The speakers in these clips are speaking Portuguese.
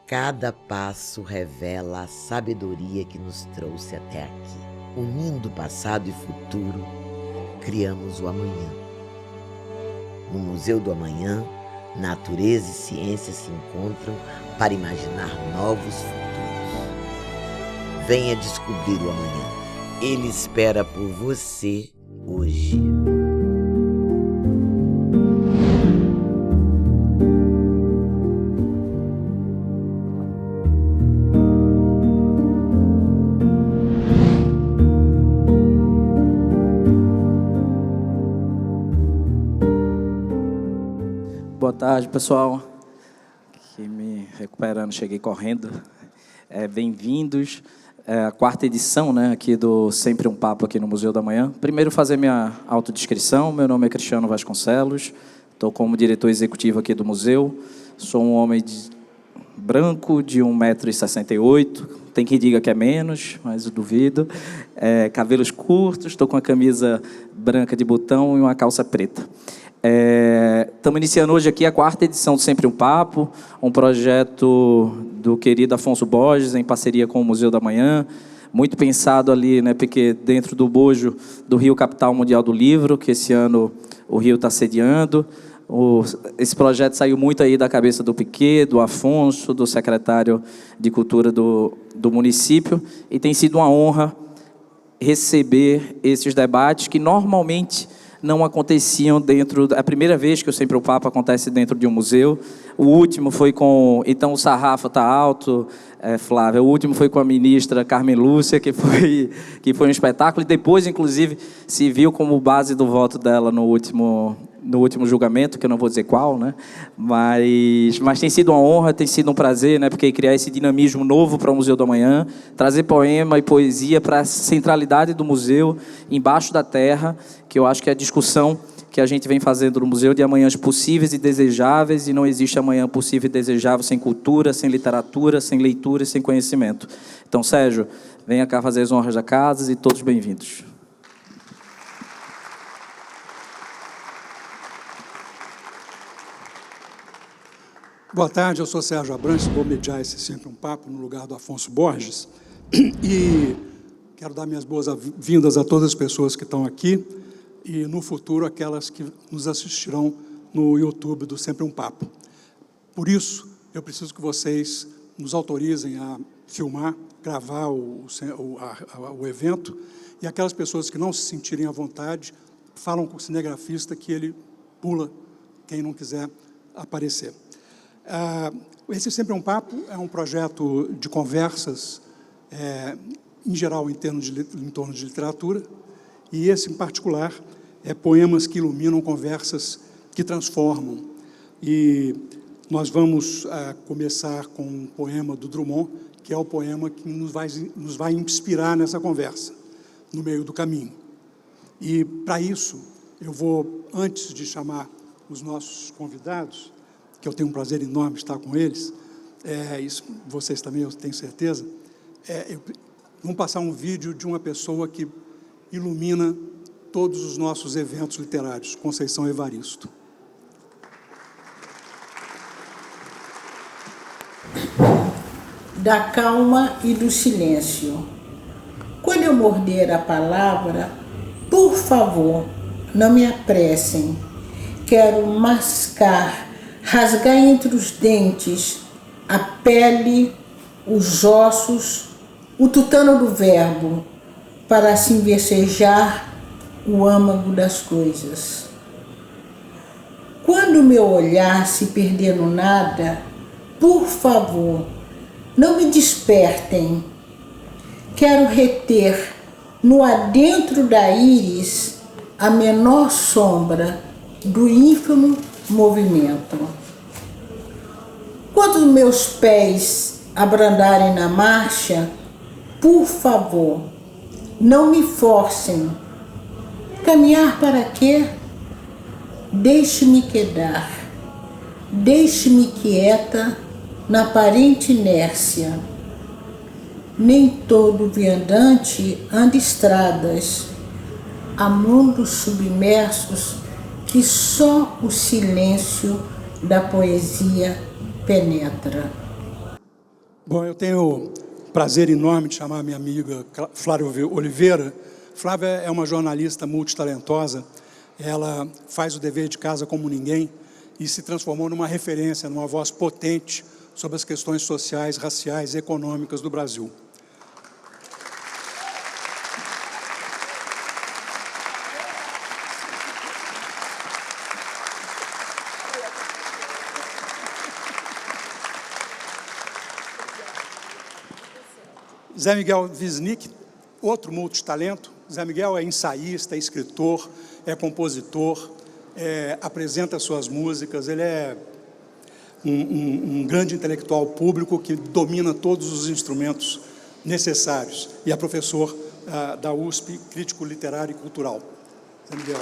Cada passo revela a sabedoria que nos trouxe até aqui. Unindo passado e futuro, criamos o amanhã. No Museu do Amanhã, natureza e ciência se encontram para imaginar novos futuros. Venha descobrir o amanhã. Ele espera por você hoje. Boa tarde, pessoal. Aqui me recuperando, cheguei correndo. Bem-vindos à quarta edição, aqui do Sempre um Papo aqui no Museu da Manhã. Primeiro, fazer minha autodescrição. Meu nome é Cristiano Vasconcelos. Estou como diretor executivo aqui do museu. Sou um homem branco, de 1,68 m. Tem quem diga que é menos, mas eu duvido. Cabelos curtos, estou com a camisa branca de botão e uma calça preta. Estamos iniciando hoje aqui a quarta edição do Sempre um Papo, um projeto do querido Afonso Borges, em parceria com o Museu da Manhã, muito pensado ali, porque dentro do bojo do Rio Capital Mundial do Livro, que esse ano o Rio está sediando. Esse projeto saiu muito aí da cabeça do Piquet, do Afonso, do secretário de Cultura do município, e tem sido uma honra receber esses debates que normalmente não aconteciam dentro... A primeira vez que o Sempre um Papo acontece dentro de um museu. O último foi com... Então, o sarrafo está alto, Flávia. O último foi com a ministra Carmen Lúcia, que foi um espetáculo. E depois, inclusive, se viu como base do voto dela no último julgamento, que eu não vou dizer qual, mas tem sido uma honra, tem sido um prazer, porque criar esse dinamismo novo para o Museu do Amanhã, trazer poema e poesia para a centralidade do museu, embaixo da terra, que eu acho que é a discussão que a gente vem fazendo no museu de amanhãs possíveis e desejáveis, e não existe amanhã possível e desejável sem cultura, sem literatura, sem leitura e sem conhecimento. Então, Sérgio, venha cá fazer as honras da casa e todos bem-vindos. Boa tarde, eu sou Sérgio Abrantes, vou mediar esse Sempre um Papo no lugar do Afonso Borges, e quero dar minhas boas-vindas a todas as pessoas que estão aqui e, no futuro, aquelas que nos assistirão no YouTube do Sempre um Papo. Por isso, eu preciso que vocês nos autorizem a filmar, gravar o evento, e aquelas pessoas que não se sentirem à vontade, falam com o cinegrafista que ele pula quem não quiser aparecer. Esse Sempre um Papo é um projeto de conversas, em geral, em torno de literatura, e esse, em particular, é poemas que iluminam, conversas que transformam. E nós vamos começar com um poema do Drummond, que é o poema que nos vai inspirar nessa conversa, no meio do caminho. E, para isso, eu vou, antes de chamar os nossos convidados, que eu tenho um prazer enorme estar com eles, isso vocês também, eu tenho certeza, vamos passar um vídeo de uma pessoa que ilumina todos os nossos eventos literários, Conceição Evaristo. Da calma e do silêncio. Quando eu morder a palavra, por favor, não me apressem. Quero mascar, rasgar entre os dentes a pele, os ossos, o tutano do verbo, para assim versejar o âmago das coisas. Quando meu olhar se perder no nada, por favor, não me despertem. Quero reter no adentro da íris a menor sombra do ínfimo movimento. Quando meus pés abrandarem na marcha, por favor, não me forcem. Caminhar para quê? Deixe-me quedar. Deixe-me quieta na aparente inércia. Nem todo viandante anda estradas. Há mundos submersos que só o silêncio da poesia penetra. Bom, eu tenho prazer enorme de chamar minha amiga Flávia Oliveira. Flávia é uma jornalista multitalentosa, ela faz o dever de casa como ninguém e se transformou numa referência, numa voz potente sobre as questões sociais, raciais e econômicas do Brasil. Zé Miguel Wisnik, outro multitalento. Zé Miguel é ensaísta, é escritor, é compositor, apresenta suas músicas, ele é um grande intelectual público que domina todos os instrumentos necessários e é professor da USP, crítico literário e cultural. Zé Miguel.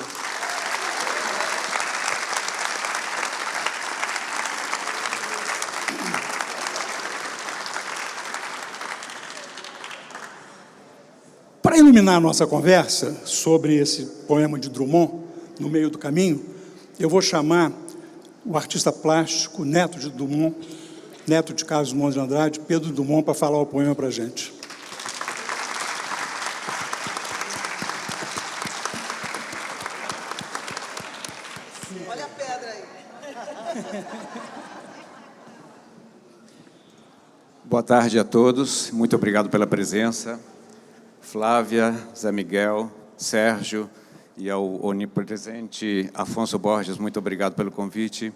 Para iluminar a nossa conversa sobre esse poema de Drummond, No Meio do Caminho, eu vou chamar o artista plástico, neto de Drummond, neto de Carlos Drummond de Andrade, Pedro Drummond, para falar o poema para a gente. Olha a pedra aí. Boa tarde a todos, muito obrigado pela presença. Flávia, Zé Miguel, Sérgio e ao onipresente Afonso Borges, muito obrigado pelo convite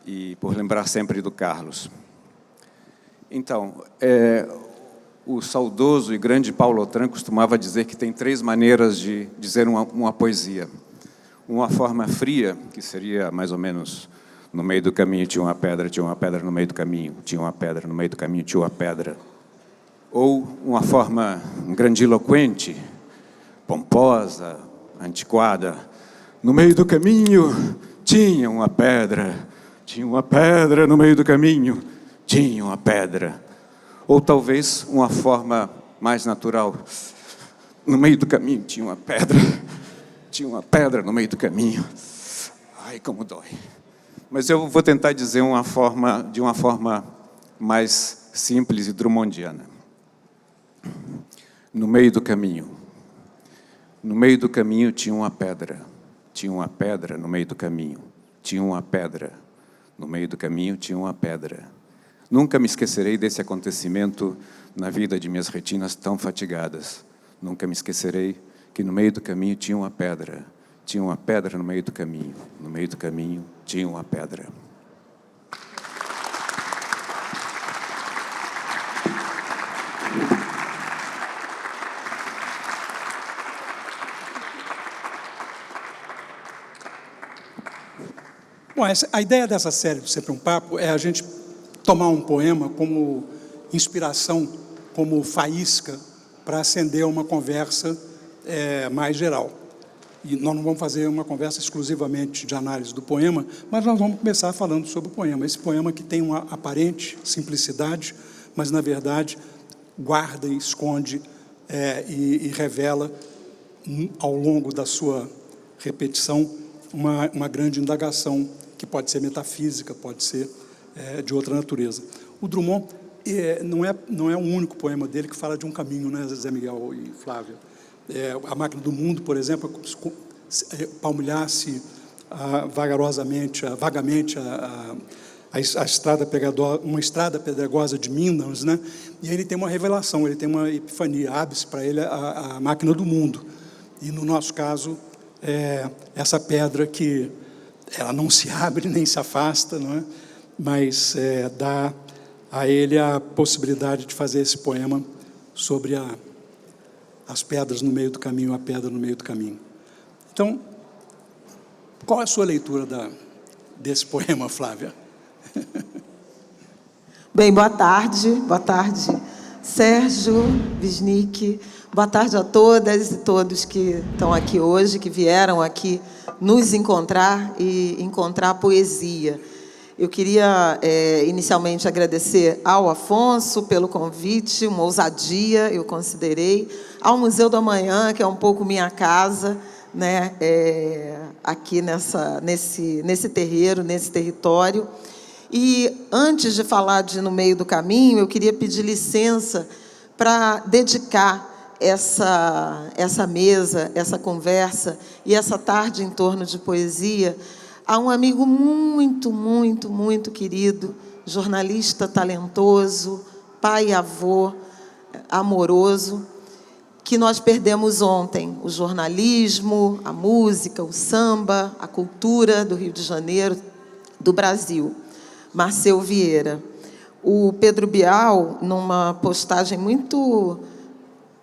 e por lembrar sempre do Carlos. Então, o saudoso e grande Paulo Autran costumava dizer que tem 3 maneiras de dizer uma poesia. Uma forma fria, que seria mais ou menos: no meio do caminho tinha uma pedra no meio do caminho, tinha uma pedra no meio do caminho, tinha uma pedra. Ou uma forma grandiloquente, pomposa, antiquada. No meio do caminho tinha uma pedra no meio do caminho, tinha uma pedra. Ou talvez uma forma mais natural. No meio do caminho tinha uma pedra no meio do caminho. Ai, como dói. Mas eu vou tentar dizer de uma forma mais simples e drummondiana. No meio do caminho tinha uma pedra no meio do caminho, tinha uma pedra, no meio do caminho tinha uma pedra. Nunca me esquecerei desse acontecimento na vida de minhas retinas tão fatigadas. Nunca me esquecerei que no meio do caminho tinha uma pedra no meio do caminho tinha uma pedra. Bom, a ideia dessa série do Sempre um Papo é a gente tomar um poema como inspiração, como faísca, para acender uma conversa mais geral. E nós não vamos fazer uma conversa exclusivamente de análise do poema, mas nós vamos começar falando sobre o poema. Esse poema que tem uma aparente simplicidade, mas, na verdade, guarda e esconde e revela, ao longo da sua repetição, uma grande indagação, que pode ser metafísica, pode ser de outra natureza. O Drummond não é o único poema dele que fala de um caminho, né, Zé Miguel e Flávia? A Máquina do Mundo, por exemplo, palmilhar-se vagamente a estrada uma estrada pedregosa de Minas, né? E ele tem uma revelação, ele tem uma epifania, abre-se para ele a máquina do mundo. E, no nosso caso, essa pedra que ela não se abre nem se afasta, não é? Mas dá a ele a possibilidade de fazer esse poema sobre as pedras no meio do caminho, a pedra no meio do caminho. Então, qual é a sua leitura desse poema, Flávia? Bem, boa tarde, Sérgio, Wisnik, boa tarde a todas e todos que estão aqui hoje, que vieram aqui nos encontrar e encontrar poesia. Eu queria inicialmente agradecer ao Afonso pelo convite, uma ousadia, eu considerei, ao Museu do Amanhã, que é um pouco minha casa, né, aqui nesse terreiro, nesse território. E antes de falar de No Meio do Caminho, eu queria pedir licença para dedicar essa mesa, essa conversa e essa tarde em torno de poesia a um amigo muito, muito, muito querido, jornalista talentoso, pai e avô, amoroso, que nós perdemos ontem. O jornalismo, a música, o samba, a cultura do Rio de Janeiro, do Brasil. Marceu Vieira. O Pedro Bial, numa postagem muito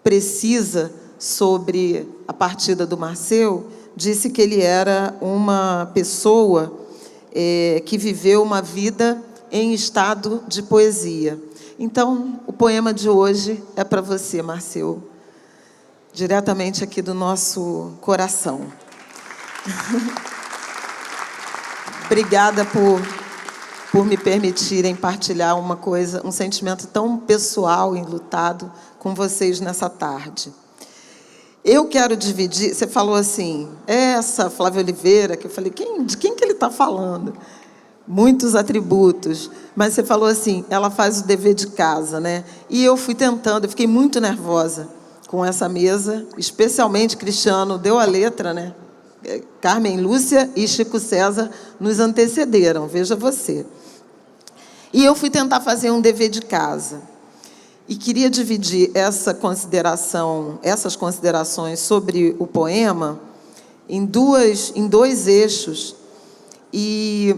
precisa sobre a partida do Marceu, disse que ele era uma pessoa que viveu uma vida em estado de poesia. Então, o poema de hoje é para você, Marceu, diretamente aqui do nosso coração. Obrigada por me permitirem partilhar uma coisa, um sentimento tão pessoal e enlutado com vocês nessa tarde. Eu quero dividir, você falou assim, essa Flávia Oliveira, que eu falei, de quem que ele está falando? Muitos atributos, mas você falou assim, ela faz o dever de casa, né? E eu fui tentando, eu fiquei muito nervosa com essa mesa, especialmente Cristiano deu a letra, né? Carmen Lúcia e Chico César nos antecederam, veja você. E eu fui tentar fazer um dever de casa. E queria dividir essas considerações sobre o poema em dois eixos. E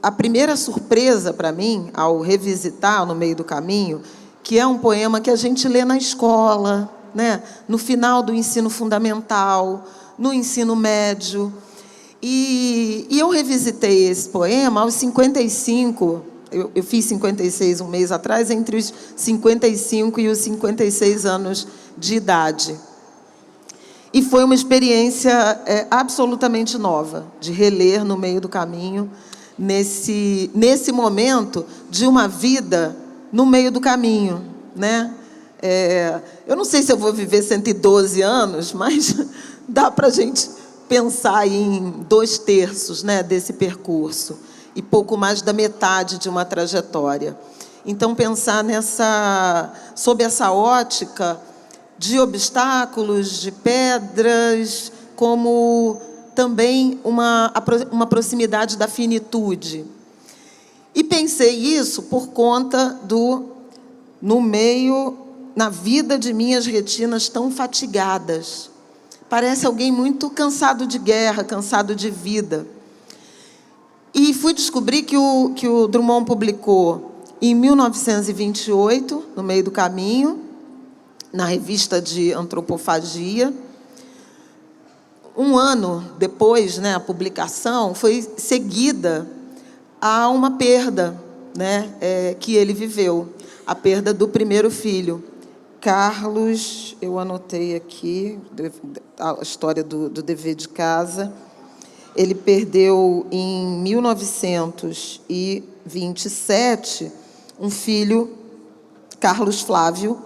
a primeira surpresa para mim, ao revisitar No Meio do Caminho, que é um poema que a gente lê na escola, né? No final do ensino fundamental, no ensino médio. E eu revisitei esse poema aos 55. Eu fiz 56 um mês atrás, entre os 55 e os 56 anos de idade. E foi uma experiência absolutamente nova, de reler No Meio do Caminho, nesse momento de uma vida no meio do caminho, né? Eu não sei se eu vou viver 112 anos, mas dá para a gente pensar em 2/3, né, desse percurso. E pouco mais da metade de uma trajetória. Então, pensar sob essa ótica de obstáculos, de pedras, como também uma proximidade da finitude. E pensei isso por conta na vida de minhas retinas tão fatigadas. Parece alguém muito cansado de guerra, cansado de vida. E fui descobrir que o Drummond publicou em 1928, No Meio do Caminho, na revista de Antropofagia. Um ano depois, né, a publicação foi seguida a uma perda, né, que ele viveu, a perda do primeiro filho. Carlos, eu anotei aqui a história do dever de casa. Ele perdeu, em 1927, um filho, Carlos Flávio,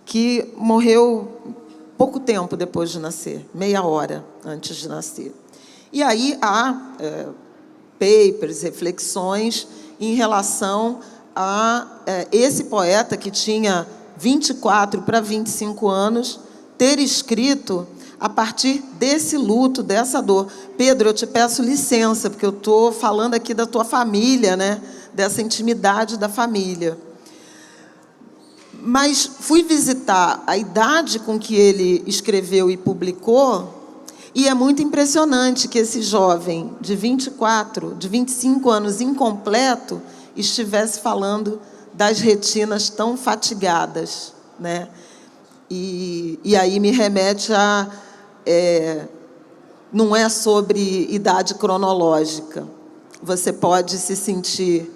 que morreu pouco tempo depois de nascer, meia hora antes de nascer. E aí há papers, reflexões em relação a esse poeta que tinha 24 para 25 anos, ter escrito a partir desse luto, dessa dor. Pedro, eu te peço licença, porque eu estou falando aqui da tua família, né? Dessa intimidade da família. Mas fui visitar a idade com que ele escreveu e publicou, e é muito impressionante que esse jovem de 25 anos incompleto, estivesse falando das retinas tão fatigadas, né? E aí me remete a... não é sobre idade cronológica. Você pode se sentir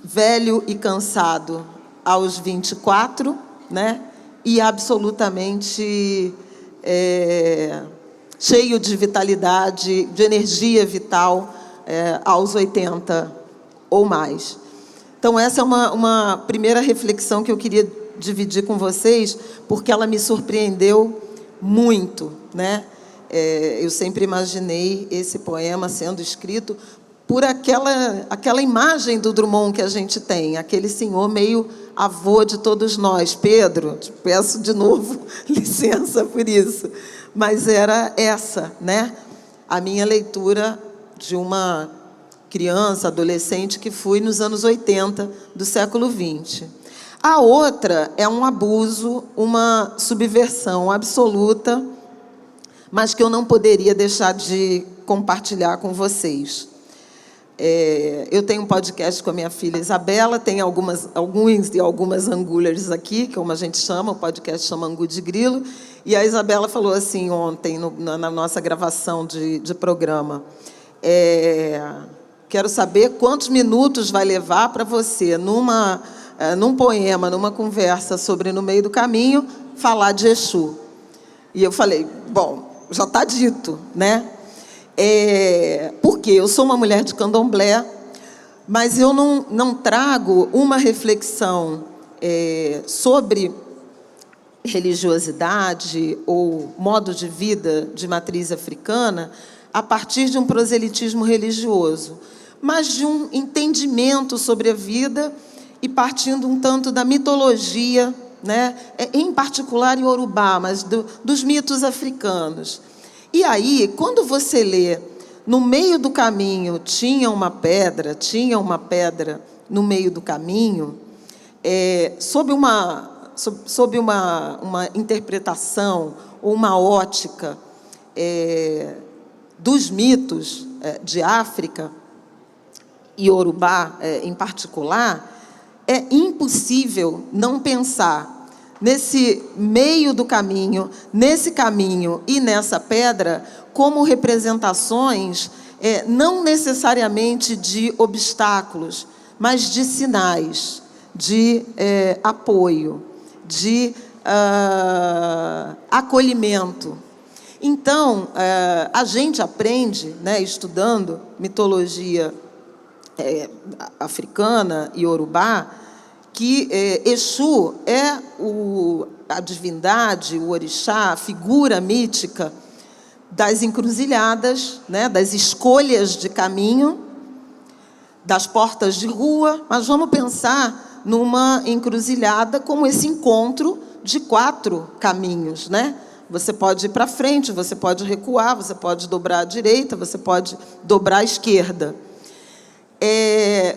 velho e cansado aos 24, né? E absolutamente cheio de vitalidade, de energia vital aos 80 ou mais. Então, essa é uma primeira reflexão que eu queria dividir com vocês, porque ela me surpreendeu muito, né? Eu sempre imaginei esse poema sendo escrito por aquela imagem do Drummond que a gente tem, aquele senhor meio avô de todos nós. Pedro, te peço de novo licença por isso, mas era essa, né, a minha leitura de uma criança, adolescente que fui nos anos 80 do século XX. A outra é um abuso, uma subversão absoluta, mas que eu não poderia deixar de compartilhar com vocês. Eu tenho um podcast com a minha filha Isabela, tem alguns e algumas angulers aqui, como a gente chama, o podcast chama Angu de Grilo, e a Isabela falou assim ontem, na nossa gravação de programa, quero saber quantos minutos vai levar para você, num poema, numa conversa sobre No Meio do Caminho, falar de Exu. E eu falei, bom, já está dito, né? Porque eu sou uma mulher de candomblé, mas eu não trago uma reflexão sobre religiosidade ou modo de vida de matriz africana a partir de um proselitismo religioso, mas de um entendimento sobre a vida e partindo um tanto da mitologia, né? Em particular Iorubá, mas dos mitos africanos. E aí, quando você lê, no meio do caminho tinha uma pedra no meio do caminho, sob uma interpretação ou uma ótica dos mitos de África, Iorubá em particular, é impossível não pensar nesse meio do caminho, nesse caminho e nessa pedra, como representações não necessariamente de obstáculos, mas de sinais, de apoio, de acolhimento. Então, a gente aprende, né, estudando mitologia africana e Iorubá, que Exu é a divindade, o orixá, a figura mítica das encruzilhadas, né, das escolhas de caminho, das portas de rua, mas vamos pensar numa encruzilhada como esse encontro de 4 caminhos, né? Você pode ir para frente, você pode recuar, você pode dobrar à direita, você pode dobrar à esquerda.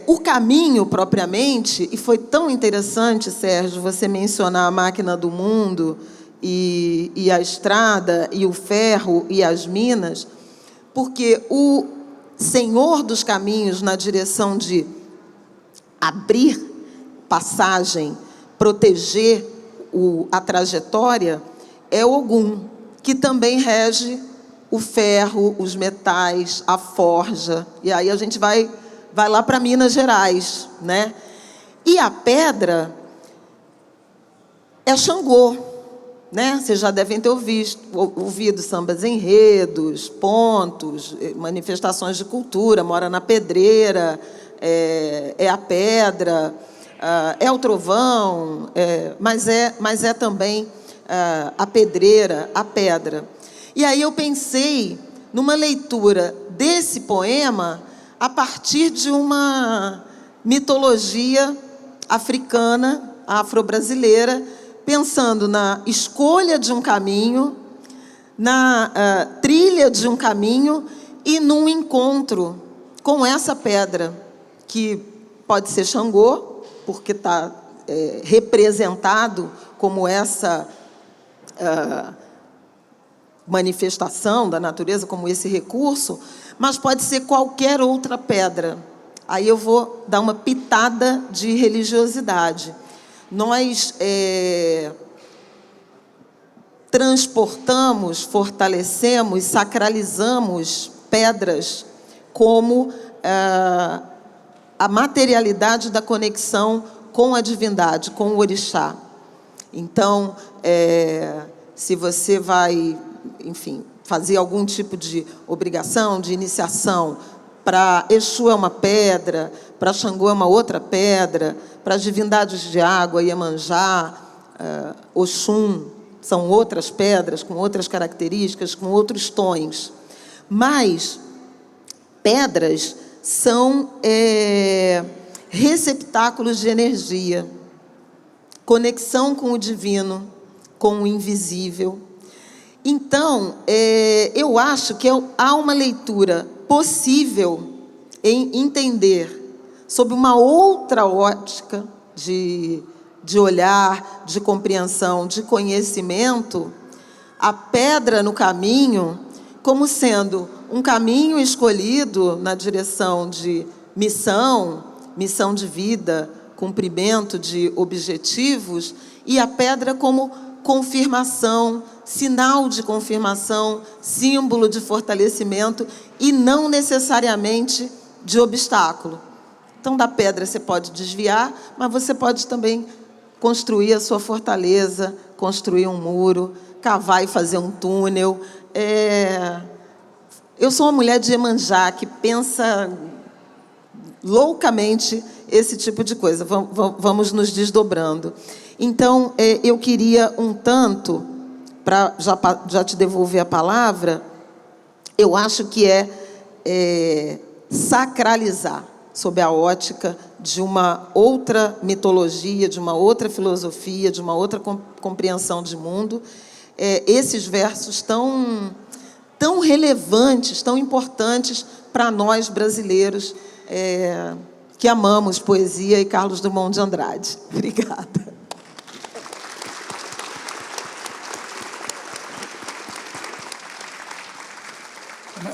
O caminho, propriamente, e foi tão interessante, Sérgio, você mencionar a máquina do mundo e a estrada, e o ferro e as minas, porque o senhor dos caminhos, na direção de abrir passagem, proteger a trajetória, é Ogum, que também rege o ferro, os metais, a forja. E aí a gente vai lá para Minas Gerais, né? E a pedra é Xangô, né? Vocês já devem ter ouvido sambas enredos, pontos, manifestações de cultura, mora na pedreira, é a pedra, é o trovão, mas é também a pedreira, a pedra. E aí eu pensei numa leitura desse poema a partir de uma mitologia africana, afro-brasileira, pensando na escolha de um caminho, na trilha de um caminho e num encontro com essa pedra, que pode ser Xangô, porque está representado como essa manifestação da natureza, como esse recurso, mas pode ser qualquer outra pedra. Aí eu vou dar uma pitada de religiosidade. Nós transportamos, fortalecemos, sacralizamos pedras como a materialidade da conexão com a divindade, com o orixá. Então, se você vai, enfim, fazer algum tipo de obrigação, de iniciação, para Exu é uma pedra, para Xangô é uma outra pedra, para as divindades de água, Iemanjá, Oxum, são outras pedras, com outras características, com outros tons. Mas pedras são receptáculos de energia, conexão com o divino, com o invisível. Então, eu acho que há uma leitura possível em entender, sob uma outra ótica de olhar, de compreensão, de conhecimento, a pedra no caminho como sendo um caminho escolhido na direção de missão de vida, cumprimento de objetivos, e a pedra como confirmação, sinal de confirmação, símbolo de fortalecimento e não necessariamente de obstáculo. Então, da pedra você pode desviar, mas você pode também construir a sua fortaleza, construir um muro, cavar e fazer um túnel. Eu sou uma mulher de Iemanjá que pensa loucamente esse tipo de coisa. Vamos nos desdobrando. Então, eu queria um tanto, para já te devolver a palavra, eu acho que sacralizar, sob a ótica de uma outra mitologia, de uma outra filosofia, de uma outra compreensão de mundo, esses versos tão relevantes, tão importantes para nós brasileiros que amamos poesia e Carlos Drummond de Andrade. Obrigada.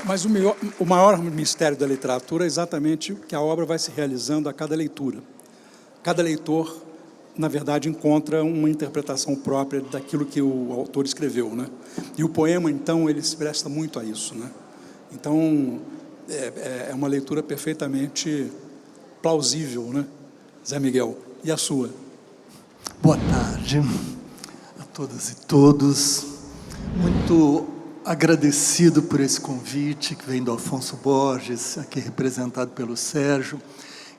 Mas o maior mistério da literatura é exatamente que a obra vai se realizando a cada leitura. Cada leitor, na verdade, encontra uma interpretação própria daquilo que o autor escreveu, né? E o poema, então, ele se presta muito a isso, né? Então, é uma leitura perfeitamente plausível, né, Zé Miguel? E a sua? Boa tarde a todas e todos. Muito agradecido por esse convite que vem do Afonso Borges, aqui representado pelo Sérgio.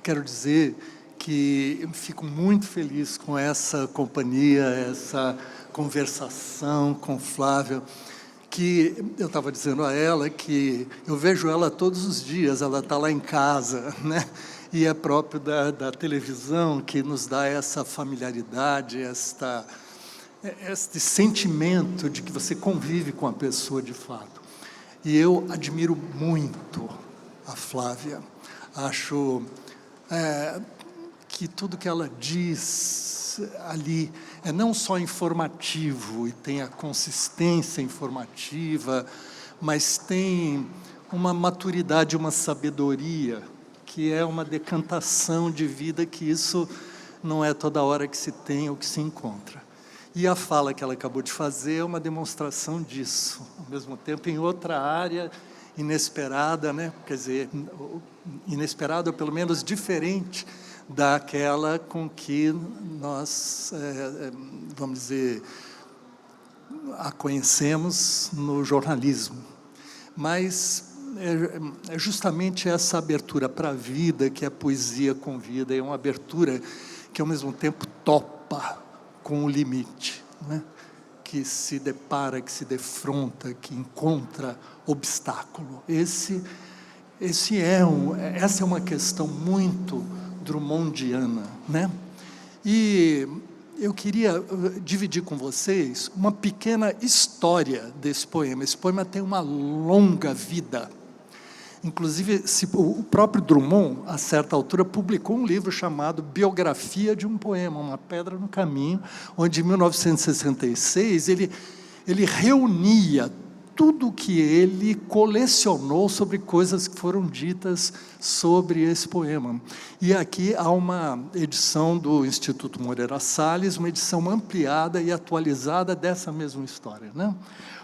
Quero dizer que eu fico muito feliz com essa companhia, essa conversação com Flávia, que eu estava dizendo a ela que eu vejo ela todos os dias, ela está lá em casa, né? E é próprio da televisão que nos dá essa familiaridade, este sentimento de que você convive com a pessoa de fato. E eu admiro muito a Flávia. Acho que tudo que ela diz ali é não só informativo e tem a consistência informativa, mas tem uma maturidade, uma sabedoria, que é uma decantação de vida, que isso não é toda hora que se tem ou que se encontra. E a fala que ela acabou de fazer é uma demonstração disso. Ao mesmo tempo, em outra área inesperada, né? Quer dizer, inesperada ou pelo menos diferente daquela com que nós, vamos dizer, a conhecemos no jornalismo. Mas é justamente essa abertura para a vida que a poesia convida, é uma abertura que, ao mesmo tempo, topa com o limite, né? Que se depara, que se defronta, que encontra obstáculo. Essa é uma questão muito drummondiana, né? E eu queria dividir com vocês uma pequena história desse poema. Esse poema tem uma longa vida. Inclusive, o próprio Drummond, a certa altura, publicou um livro chamado Biografia de um Poema, Uma Pedra no Caminho, onde, em 1966, ele reunia tudo o que ele colecionou sobre coisas que foram ditas sobre esse poema. E aqui há uma edição do Instituto Moreira Salles, uma edição ampliada e atualizada dessa mesma história, né?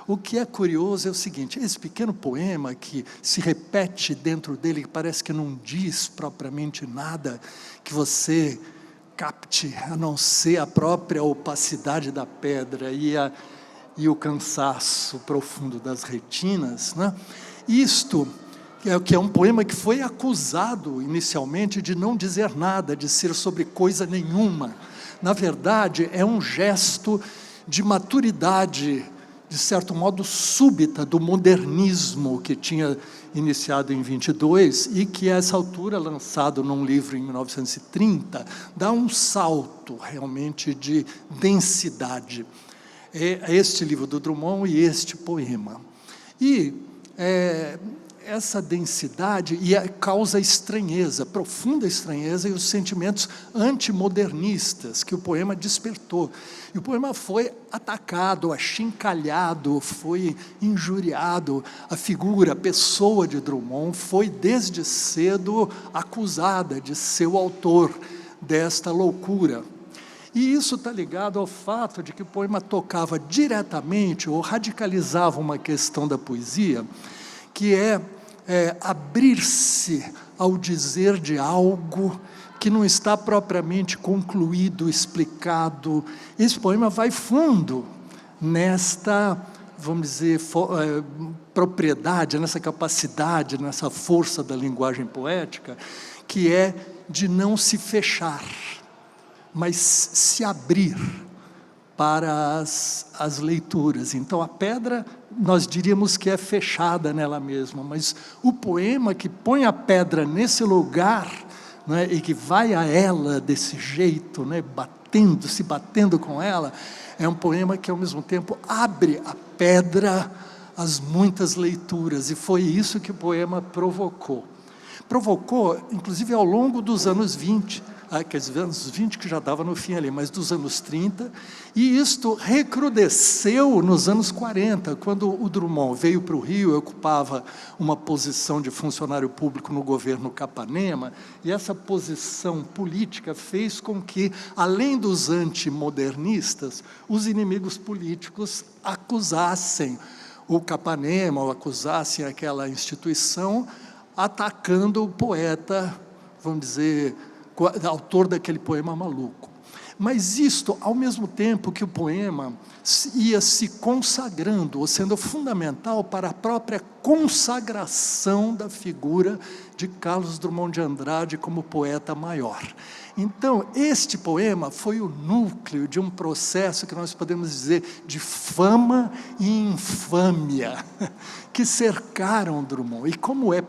O que é curioso é o seguinte: esse pequeno poema que se repete dentro dele, que parece que não diz propriamente nada, que você capte, a não ser a própria opacidade da pedra e o cansaço profundo das retinas, né? Isto é um poema que foi acusado inicialmente de não dizer nada, de ser sobre coisa nenhuma. Na verdade, é um gesto de maturidade, de certo modo súbita, do modernismo que tinha iniciado em 22 e que, a essa altura, lançado num livro em 1930, dá um salto realmente de densidade. É este livro do Drummond e este poema. E essa densidade causa estranheza, profunda estranheza, e os sentimentos antimodernistas que o poema despertou. E o poema foi atacado, achincalhado, foi injuriado. A figura, a pessoa de Drummond foi desde cedo acusada de ser o autor desta loucura. E isso está ligado ao fato de que o poema tocava diretamente ou radicalizava uma questão da poesia, que é abrir-se ao dizer de algo que não está propriamente concluído, explicado. Esse poema vai fundo nesta, vamos dizer, propriedade, nessa capacidade, nessa força da linguagem poética, que é de não se fechar, mas se abrir para as leituras. Então, a pedra, nós diríamos que é fechada nela mesma, mas o poema que põe a pedra nesse lugar, né, e que vai a ela desse jeito, né, se batendo com ela, é um poema que, ao mesmo tempo, abre a pedra às muitas leituras, e foi isso que o poema provocou. Provocou, inclusive, ao longo dos anos 20, quer dizer, anos 20 que já estava no fim ali, mas dos anos 30, e isto recrudesceu nos anos 40, quando o Drummond veio para o Rio, ocupava uma posição de funcionário público no governo Capanema, e essa posição política fez com que, além dos antimodernistas, os inimigos políticos acusassem o Capanema, ou acusassem aquela instituição, atacando o poeta, vamos dizer, autor daquele poema maluco. Mas isto, ao mesmo tempo que o poema ia se consagrando, ou sendo fundamental para a própria consagração da figura de Carlos Drummond de Andrade como poeta maior. Então, este poema foi o núcleo de um processo que nós podemos dizer de fama e infâmia, que cercaram Drummond. E como é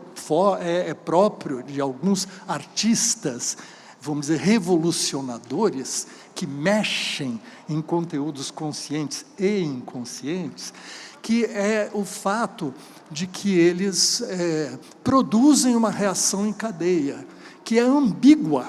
próprio de alguns artistas, vamos dizer, revolucionadores, que mexem em conteúdos conscientes e inconscientes, que é o fato de que eles produzem uma reação em cadeia, que é ambígua,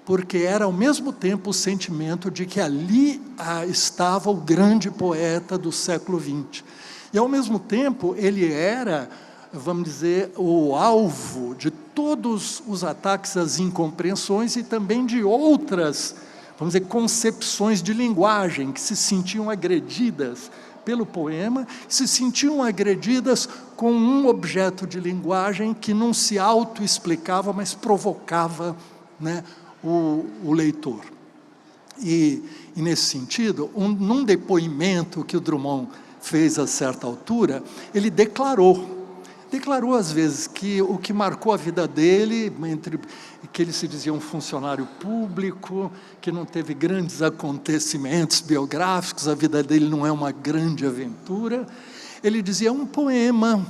porque era ao mesmo tempo o sentimento de que ali estava o grande poeta do século XX. E ao mesmo tempo ele era, vamos dizer, o alvo de todos os ataques às incompreensões e também de outras, vamos dizer, concepções de linguagem que se sentiam agredidas pelo poema, se sentiam agredidas com um objeto de linguagem que não se autoexplicava, mas provocava, né, o leitor. E nesse sentido, num depoimento que o Drummond fez a certa altura, ele declarou às vezes que o que marcou a vida dele, que ele se dizia um funcionário público, que não teve grandes acontecimentos biográficos, a vida dele não é uma grande aventura, ele dizia um poema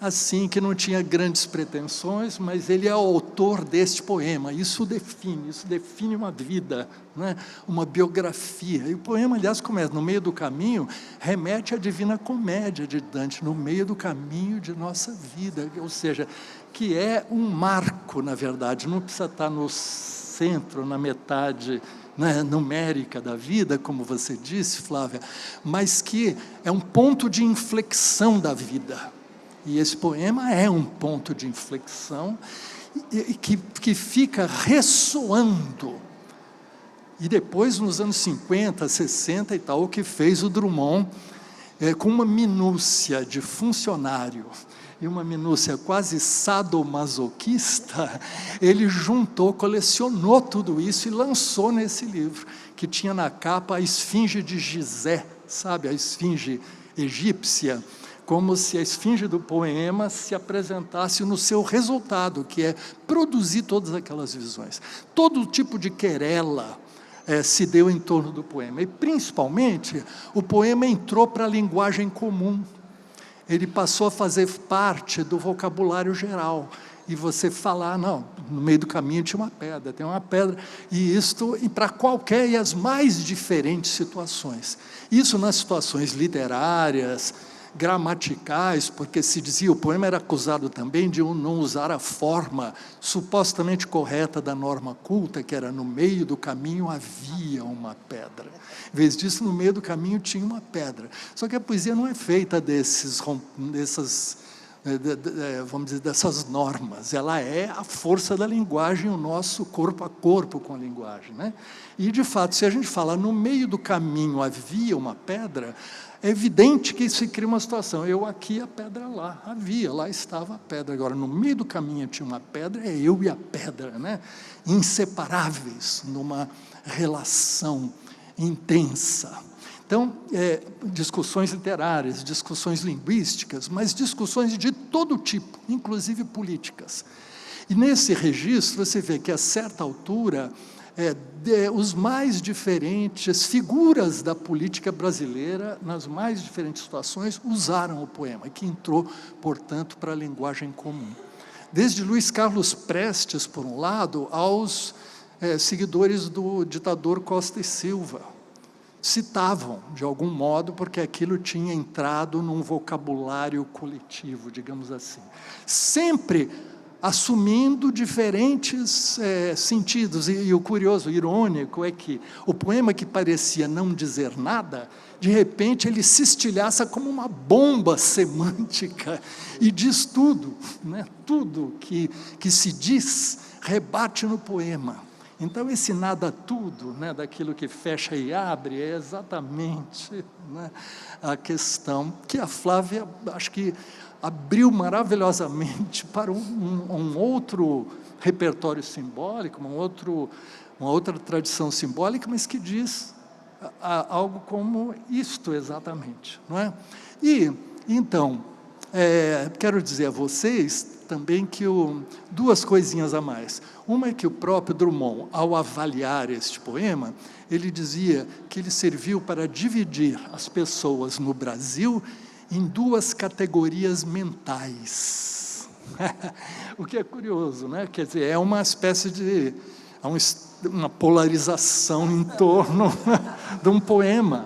assim, que não tinha grandes pretensões, mas ele é o autor deste poema, isso define uma vida, né? Uma biografia. E o poema, aliás, começa no meio do caminho, remete à Divina Comédia de Dante, no meio do caminho de nossa vida, ou seja, que é um marco, na verdade, não precisa estar no centro, na metade, né, numérica da vida, como você disse, Flávia, mas que é um ponto de inflexão da vida. E esse poema é um ponto de inflexão que fica ressoando. E depois, nos anos 50, 60 e tal, o que fez o Drummond, com uma minúcia de funcionário e uma minúcia quase sadomasoquista, ele colecionou tudo isso e lançou nesse livro, que tinha na capa a esfinge de Gizé, sabe, a esfinge egípcia, como se a esfinge do poema se apresentasse no seu resultado, que é produzir todas aquelas visões. Todo tipo de querela se deu em torno do poema. E, principalmente, o poema entrou para a linguagem comum. ele passou a fazer parte do vocabulário geral. E você falar, não, no meio do caminho tinha uma pedra, tem uma pedra, e isto para qualquer e as mais diferentes situações. Isso nas situações literárias, gramaticais, porque se dizia, o poema era acusado também de não usar a forma supostamente correta da norma culta, que era no meio do caminho havia uma pedra. Em vez disso, no meio do caminho tinha uma pedra. Só que a poesia não é feita vamos dizer, dessas normas. Ela é a força da linguagem, o nosso corpo a corpo com a linguagem, né? E, de fato, se a gente fala no meio do caminho havia uma pedra, é evidente que se cria uma situação. Eu aqui, a pedra lá. Havia, lá estava a pedra. Agora, no meio do caminho tinha uma pedra, é eu e a pedra, né? Inseparáveis, numa relação intensa. Então, discussões literárias, discussões linguísticas, mas discussões de todo tipo, inclusive políticas. E nesse registro, você vê que, a certa altura, os mais diferentes figuras da política brasileira, nas mais diferentes situações, usaram o poema, que entrou, portanto, para a linguagem comum. Desde Luiz Carlos Prestes, por um lado, aos seguidores do ditador Costa e Silva, citavam, de algum modo, porque aquilo tinha entrado num vocabulário coletivo, digamos assim. Sempre assumindo diferentes sentidos. E o curioso, o irônico, é que o poema que parecia não dizer nada, de repente ele se estilhaça como uma bomba semântica e diz tudo, né? Tudo que se diz rebate no poema. Então, esse nada tudo, né, daquilo que fecha e abre, é exatamente, né, a questão que a Flávia, acho que, abriu maravilhosamente para um outro repertório simbólico, uma outra tradição simbólica, mas que diz algo como isto exatamente, não é? E, então, quero dizer a vocês também que duas coisinhas a mais. Uma é que o próprio Drummond, ao avaliar este poema, ele dizia que ele serviu para dividir as pessoas no Brasil em duas categorias mentais. O que é curioso, né? Quer dizer, é uma espécie de uma polarização em torno de um poema.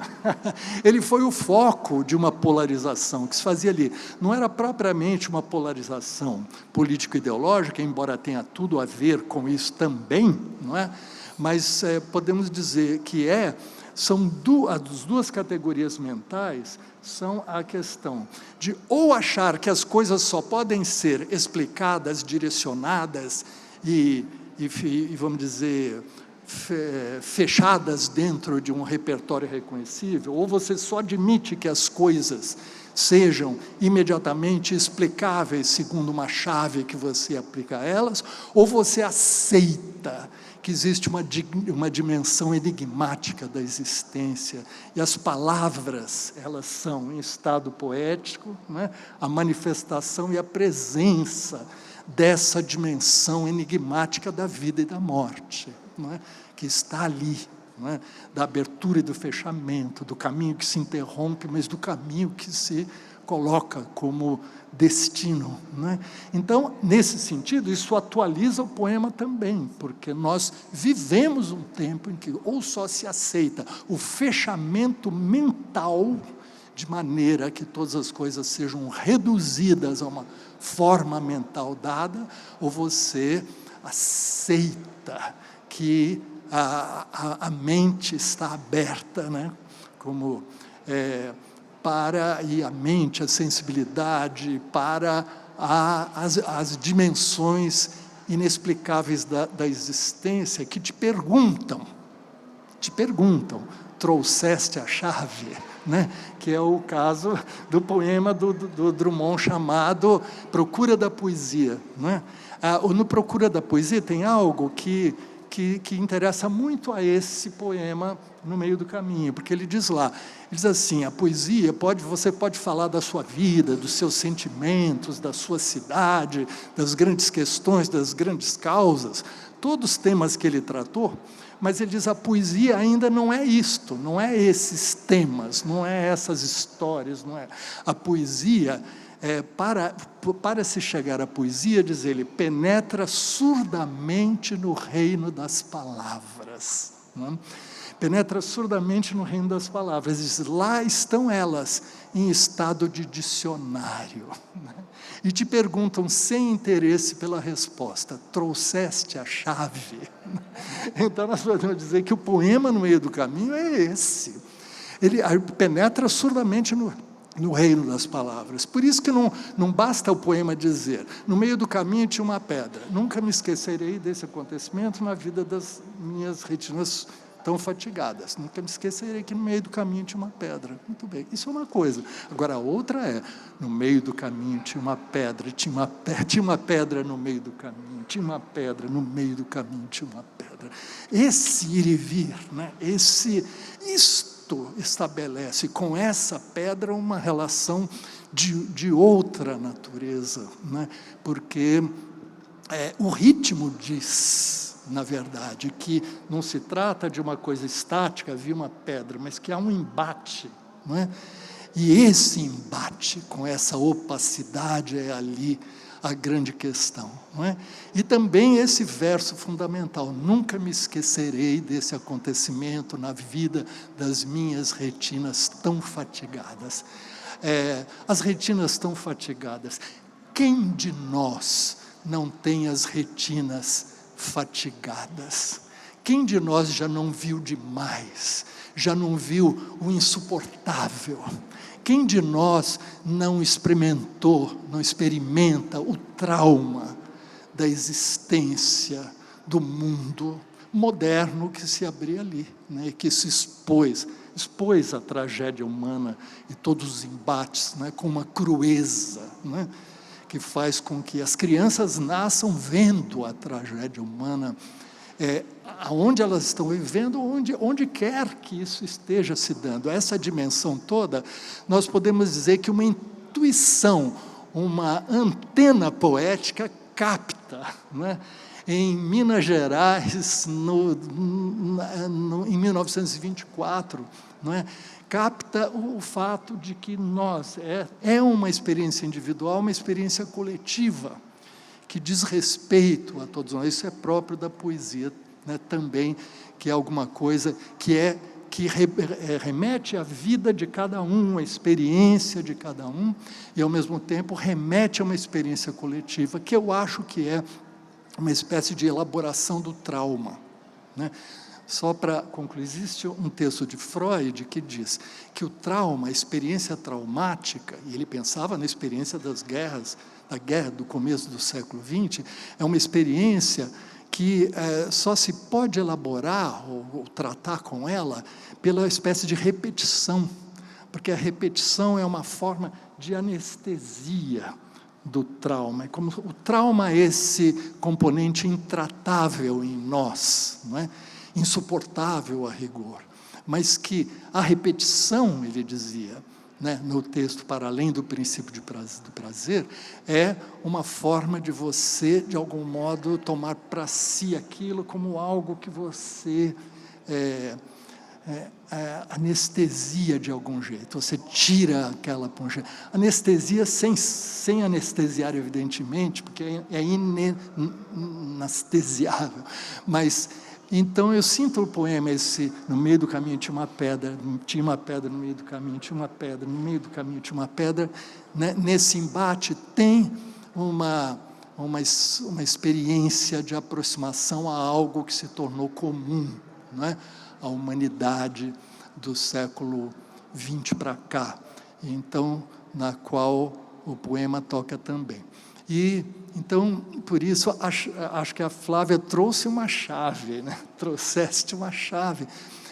Ele foi o foco de uma polarização que se fazia ali. Não era propriamente uma polarização político-ideológica, embora tenha tudo a ver com isso também, não é? Mas podemos dizer que são as duas categorias mentais, são a questão de ou achar que as coisas só podem ser explicadas, direcionadas e vamos dizer, fechadas dentro de um repertório reconhecível, ou você só admite que as coisas sejam imediatamente explicáveis segundo uma chave que você aplica a elas, ou você aceita que existe uma dimensão enigmática da existência, e as palavras, elas são, em estado poético, né, a manifestação e a presença dessa dimensão enigmática da vida e da morte, não é? Que está ali, não é? Da abertura e do fechamento, do caminho que se interrompe, mas do caminho que se coloca como destino, não é? Então, nesse sentido, isso atualiza o poema também, porque nós vivemos um tempo em que ou só se aceita o fechamento mental, de maneira que todas as coisas sejam reduzidas a uma forma mental dada, ou você aceita que a mente está aberta, né? Como e a mente, a sensibilidade, para as dimensões inexplicáveis da existência, que te perguntam, trouxeste a chave? Né? Que é o caso do poema do Drummond chamado Procura da Poesia. Né? No Procura da Poesia tem algo que que interessa muito a esse poema No Meio do Caminho, porque ele diz lá, ele diz assim, a poesia, você pode falar da sua vida, dos seus sentimentos, da sua cidade, das grandes questões, das grandes causas, todos os temas que ele tratou, mas ele diz, a poesia ainda não é isto, não é esses temas, não é essas histórias, não é. A poesia, para se chegar à poesia, diz ele, penetra surdamente no reino das palavras. Não é? Penetra surdamente no reino das palavras. Diz, lá estão elas, em estado de dicionário. Né? E te perguntam, sem interesse pela resposta, trouxeste a chave? Então, nós podemos dizer que o poema No Meio do Caminho é esse. Ele penetra surdamente no reino das palavras. Por isso que não basta o poema dizer, no meio do caminho tinha uma pedra. Nunca me esquecerei desse acontecimento na vida das minhas retinas tão fatigadas. Nunca me esquecerei que no meio do caminho tinha uma pedra. Muito bem, isso é uma coisa. Agora, a outra é, no meio do caminho tinha uma pedra, tinha uma pedra no meio do caminho, tinha uma pedra no meio do caminho, tinha uma pedra. Esse ir e vir, né? Isto estabelece com essa pedra uma relação de outra natureza, né? Porque o ritmo diz, na verdade, que não se trata de uma coisa estática, havia uma pedra, mas que há um embate, não é? E esse embate com essa opacidade é ali a grande questão, não é? E também esse verso fundamental, nunca me esquecerei desse acontecimento na vida das minhas retinas tão fatigadas. As retinas tão fatigadas, quem de nós não tem as retinas fatigadas? Quem de nós já não viu demais, já não viu o insuportável? Quem de nós não experimenta o trauma da existência do mundo moderno que se abria ali, né, que se expôs a tragédia humana e todos os embates, né, com uma crueza, né, que faz com que as crianças nasçam vendo a tragédia humana, aonde elas estão vivendo, onde quer que isso esteja se dando. Essa dimensão toda, nós podemos dizer que uma intuição, uma antena poética capta, né? Em Minas Gerais, em 1924, não é? Capta o fato de que nós, é uma experiência individual, uma experiência coletiva, que diz respeito a todos nós. Isso é próprio da poesia, né, também, que é alguma coisa que remete à vida de cada um, à experiência de cada um, e, ao mesmo tempo, remete a uma experiência coletiva, que eu acho que é uma espécie de elaboração do trauma, né? Só para concluir, existe um texto de Freud que diz que o trauma, a experiência traumática, e ele pensava na experiência das guerras, da guerra do começo do século XX, é uma experiência que só se pode elaborar ou tratar com ela pela espécie de repetição, porque a repetição é uma forma de anestesia do trauma. É como o trauma é esse componente intratável em nós, não é? Insuportável a rigor, mas que a repetição, ele dizia, né, no texto, para além do princípio do prazer, é uma forma de você, de algum modo, tomar para si aquilo como algo que você anestesia de algum jeito, você tira aquela poncha. Anestesia sem anestesiar, evidentemente, porque é inanestesiável, mas então eu sinto o poema esse, no meio do caminho tinha uma pedra no meio do caminho, tinha uma pedra, no meio do caminho tinha uma pedra, né? Nesse embate tem uma experiência de aproximação a algo que se tornou comum, não é? A humanidade do século XX para cá, então, na qual o poema toca também. E, então, por isso, acho que a Flávia trouxe uma chave, né? Trouxeste uma chave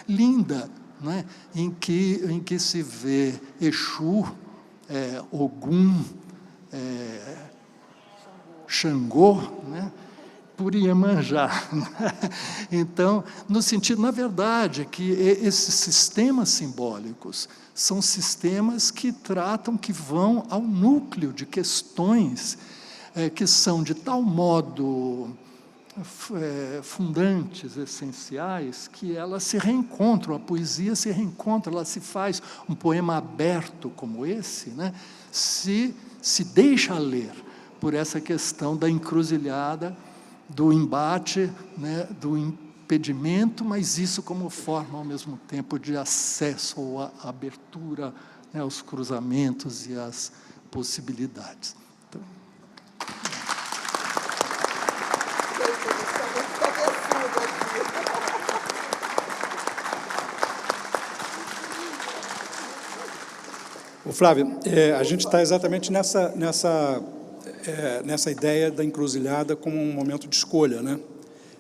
linda, né? em que se vê Exu, Ogum, Xangô, né? por Iemanjá. Então, no sentido, na verdade, que esses sistemas simbólicos são sistemas que tratam, que vão ao núcleo de questões que são de tal modo fundantes, essenciais, que elas se reencontram, a poesia se reencontra, ela se faz, um poema aberto como esse, né, se deixa ler por essa questão da encruzilhada, do embate, né, do impedimento, mas isso como forma, ao mesmo tempo, de acesso ou a abertura, né, aos cruzamentos e às possibilidades. Então, Ô, Flávio, a gente está exatamente nessa ideia da encruzilhada como um momento de escolha, né?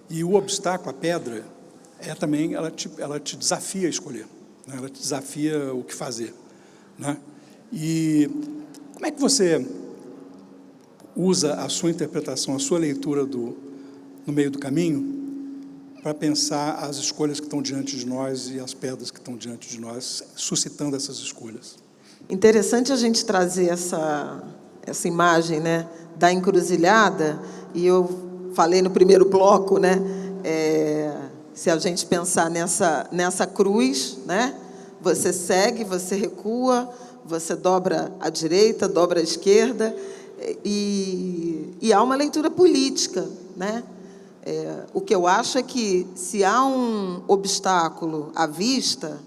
E o obstáculo, a pedra, também, ela te desafia a escolher, né? Ela te desafia o que fazer, né? E como é que você usa a sua interpretação, a sua leitura no meio do caminho para pensar as escolhas que estão diante de nós e as pedras que estão diante de nós, suscitando essas escolhas? Interessante a gente trazer essa imagem, né, da encruzilhada, e eu falei no primeiro bloco, né, se a gente pensar nessa cruz, né, você segue, você recua, você dobra à direita, dobra à esquerda, e há uma leitura política, né? O que eu acho é que, se há um obstáculo à vista,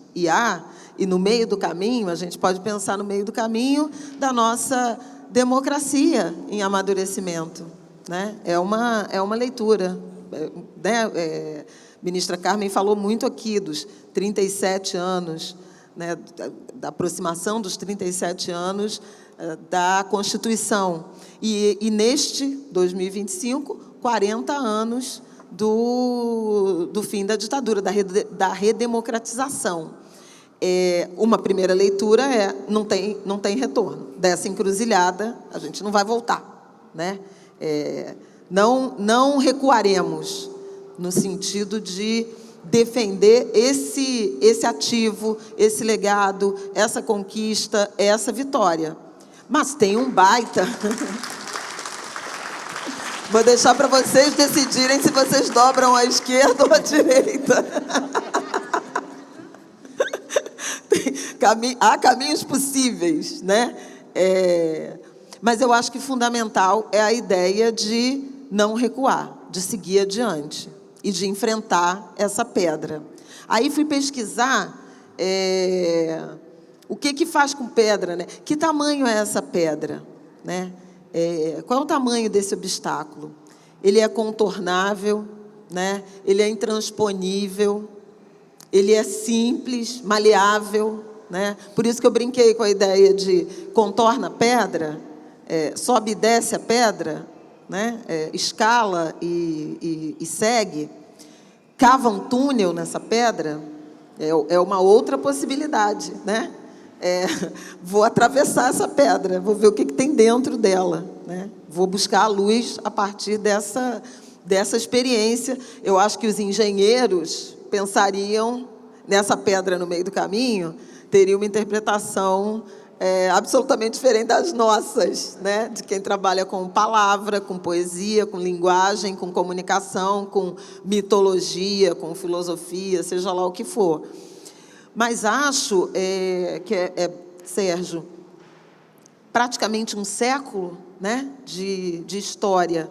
e no meio do caminho, a gente pode pensar no meio do caminho da nossa democracia em amadurecimento, né? É uma leitura, né? Ministra Carmen falou muito aqui dos 37 anos, né, da aproximação dos 37 anos da Constituição. E neste 2025, 40 anos do fim da ditadura, da redemocratização. Uma primeira leitura não tem retorno. Dessa encruzilhada, a gente não vai voltar, né? Não recuaremos no sentido de defender esse ativo, esse legado, essa conquista, essa vitória. Mas tem um baita... Vou deixar para vocês decidirem se vocês dobram à esquerda ou à direita. Há caminhos possíveis, né? Mas eu acho que fundamental é a ideia de não recuar, de seguir adiante e de enfrentar essa pedra. Aí fui pesquisar o que faz com pedra, né? Que tamanho é essa pedra, né? Qual é o tamanho desse obstáculo? Ele é contornável, né? Ele é intransponível, ele é simples, maleável, né? Por isso que eu brinquei com a ideia de contorna a pedra, sobe e desce a pedra, né? Escala e segue, cava um túnel nessa pedra, é uma outra possibilidade, né? Vou atravessar essa pedra, vou ver o que tem dentro dela, né? Vou buscar a luz a partir dessa experiência. Eu acho que os engenheiros pensariam nessa pedra no meio do caminho, teriam uma interpretação absolutamente diferente das nossas, né? De quem trabalha com palavra, com poesia, com linguagem, com comunicação, com mitologia, com filosofia, seja lá o que for. Mas acho que Sérgio, praticamente um século, né, de história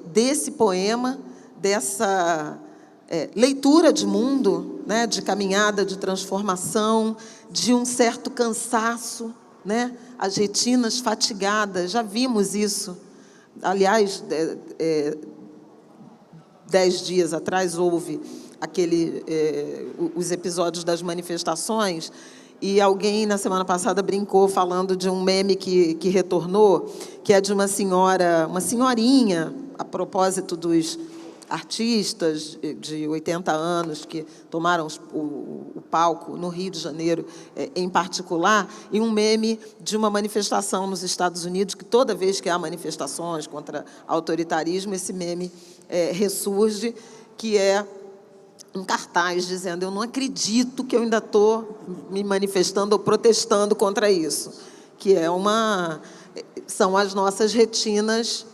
desse poema, dessa leitura de mundo, né, de caminhada, de transformação, de um certo cansaço, né, as retinas fatigadas, já vimos isso. Aliás, 10 dias atrás houve os episódios das manifestações, e alguém, na semana passada, brincou falando de um meme que retornou, que é de uma senhorinha, a propósito dos artistas de 80 anos que tomaram o palco no Rio de Janeiro, em particular, e um meme de uma manifestação nos Estados Unidos, que toda vez que há manifestações contra autoritarismo, esse meme ressurge, que é um cartaz dizendo: eu não acredito que eu ainda estou me manifestando ou protestando contra isso, que são as nossas retinas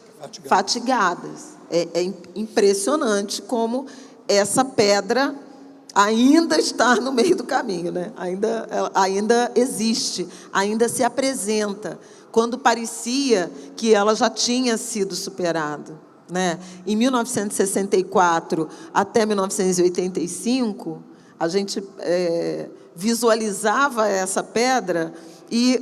fatigadas. É impressionante como essa pedra ainda está no meio do caminho, né? Ainda existe, ainda se apresenta, quando parecia que ela já tinha sido superada, né? Em 1964 até 1985, a gente visualizava essa pedra e,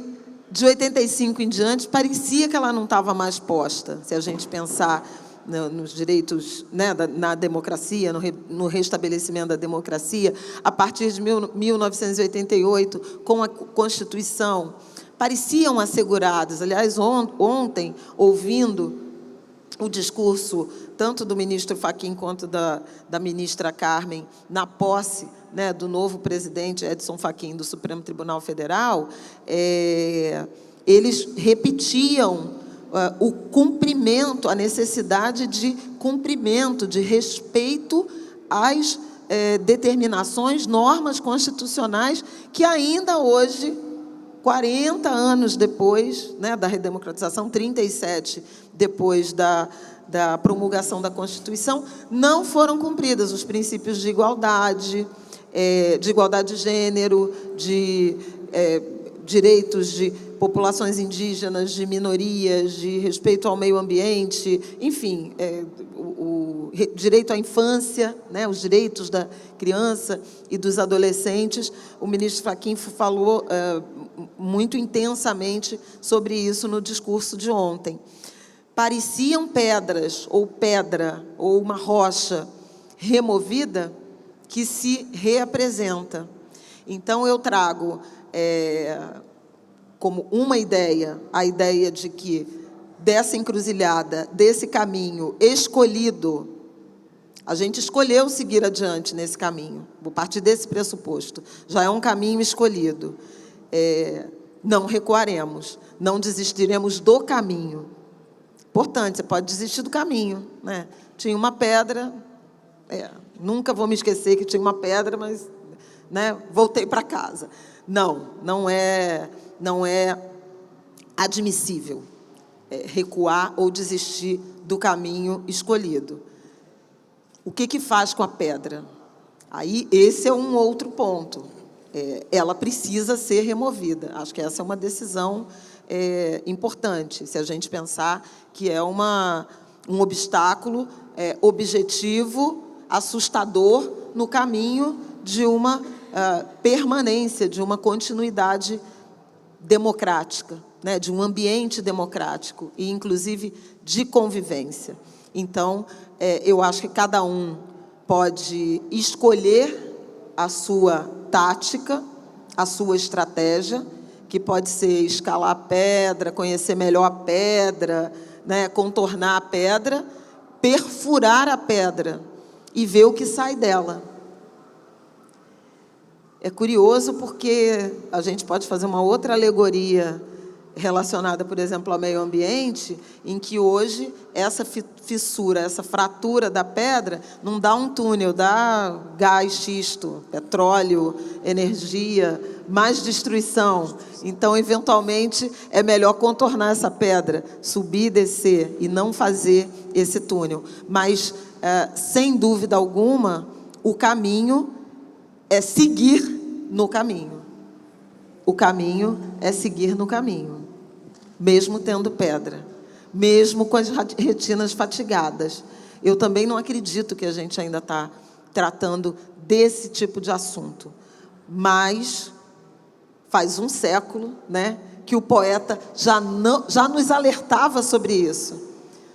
de 85 em diante, parecia que ela não estava mais posta, se a gente pensar nos direitos, né, na democracia, no restabelecimento da democracia. A partir de 1988, com a Constituição, pareciam assegurados. Aliás, ontem, ouvindo o discurso tanto do ministro Fachin quanto da ministra Carmen, na posse, né, do novo presidente Edson Fachin do Supremo Tribunal Federal, eles repetiam o cumprimento, a necessidade de cumprimento, de respeito às determinações, normas constitucionais que ainda hoje, 40 anos depois, né, da redemocratização, 37 depois da promulgação da Constituição, não foram cumpridas. Os princípios de igualdade de gênero, de direitos de populações indígenas, de minorias, de respeito ao meio ambiente, enfim, o direito à infância, né, os direitos da criança e dos adolescentes. O ministro Fachin falou muito intensamente sobre isso no discurso de ontem. Pareciam pedras, ou pedra, ou uma rocha removida que se reapresenta. Então, eu trago como uma ideia, a ideia de que dessa encruzilhada, desse caminho escolhido, a gente escolheu seguir adiante nesse caminho, vou partir desse pressuposto, já é um caminho escolhido. Não recuaremos, não desistiremos do caminho. Importante, você pode desistir do caminho, né? Tinha uma pedra, nunca vou me esquecer que tinha uma pedra, mas, né, voltei para casa. Não é admissível recuar ou desistir do caminho escolhido. O que faz com a pedra? Aí, esse é um outro ponto. Ela precisa ser removida. Acho que essa é uma decisão importante, se a gente pensar que é um obstáculo objetivo, assustador, no caminho de uma permanência, de uma continuidade democrática, né, de um ambiente democrático e, inclusive, de convivência. Então, eu acho que cada um pode escolher a sua tática, a sua estratégia, que pode ser escalar a pedra, conhecer melhor a pedra, né, contornar a pedra, perfurar a pedra e ver o que sai dela. É curioso porque a gente pode fazer uma outra alegoria relacionada, por exemplo, ao meio ambiente, em que hoje essa fissura, essa fratura da pedra não dá um túnel, dá gás xisto, petróleo, energia, mais destruição. Então, eventualmente, é melhor contornar essa pedra, subir e descer, e não fazer esse túnel. Mas, sem dúvida alguma, o caminho é seguir no caminho. O caminho é seguir no caminho, mesmo tendo pedra, mesmo com as retinas fatigadas. Eu também não acredito que a gente ainda está tratando desse tipo de assunto, mas faz um século, né, que o poeta já nos alertava sobre isso.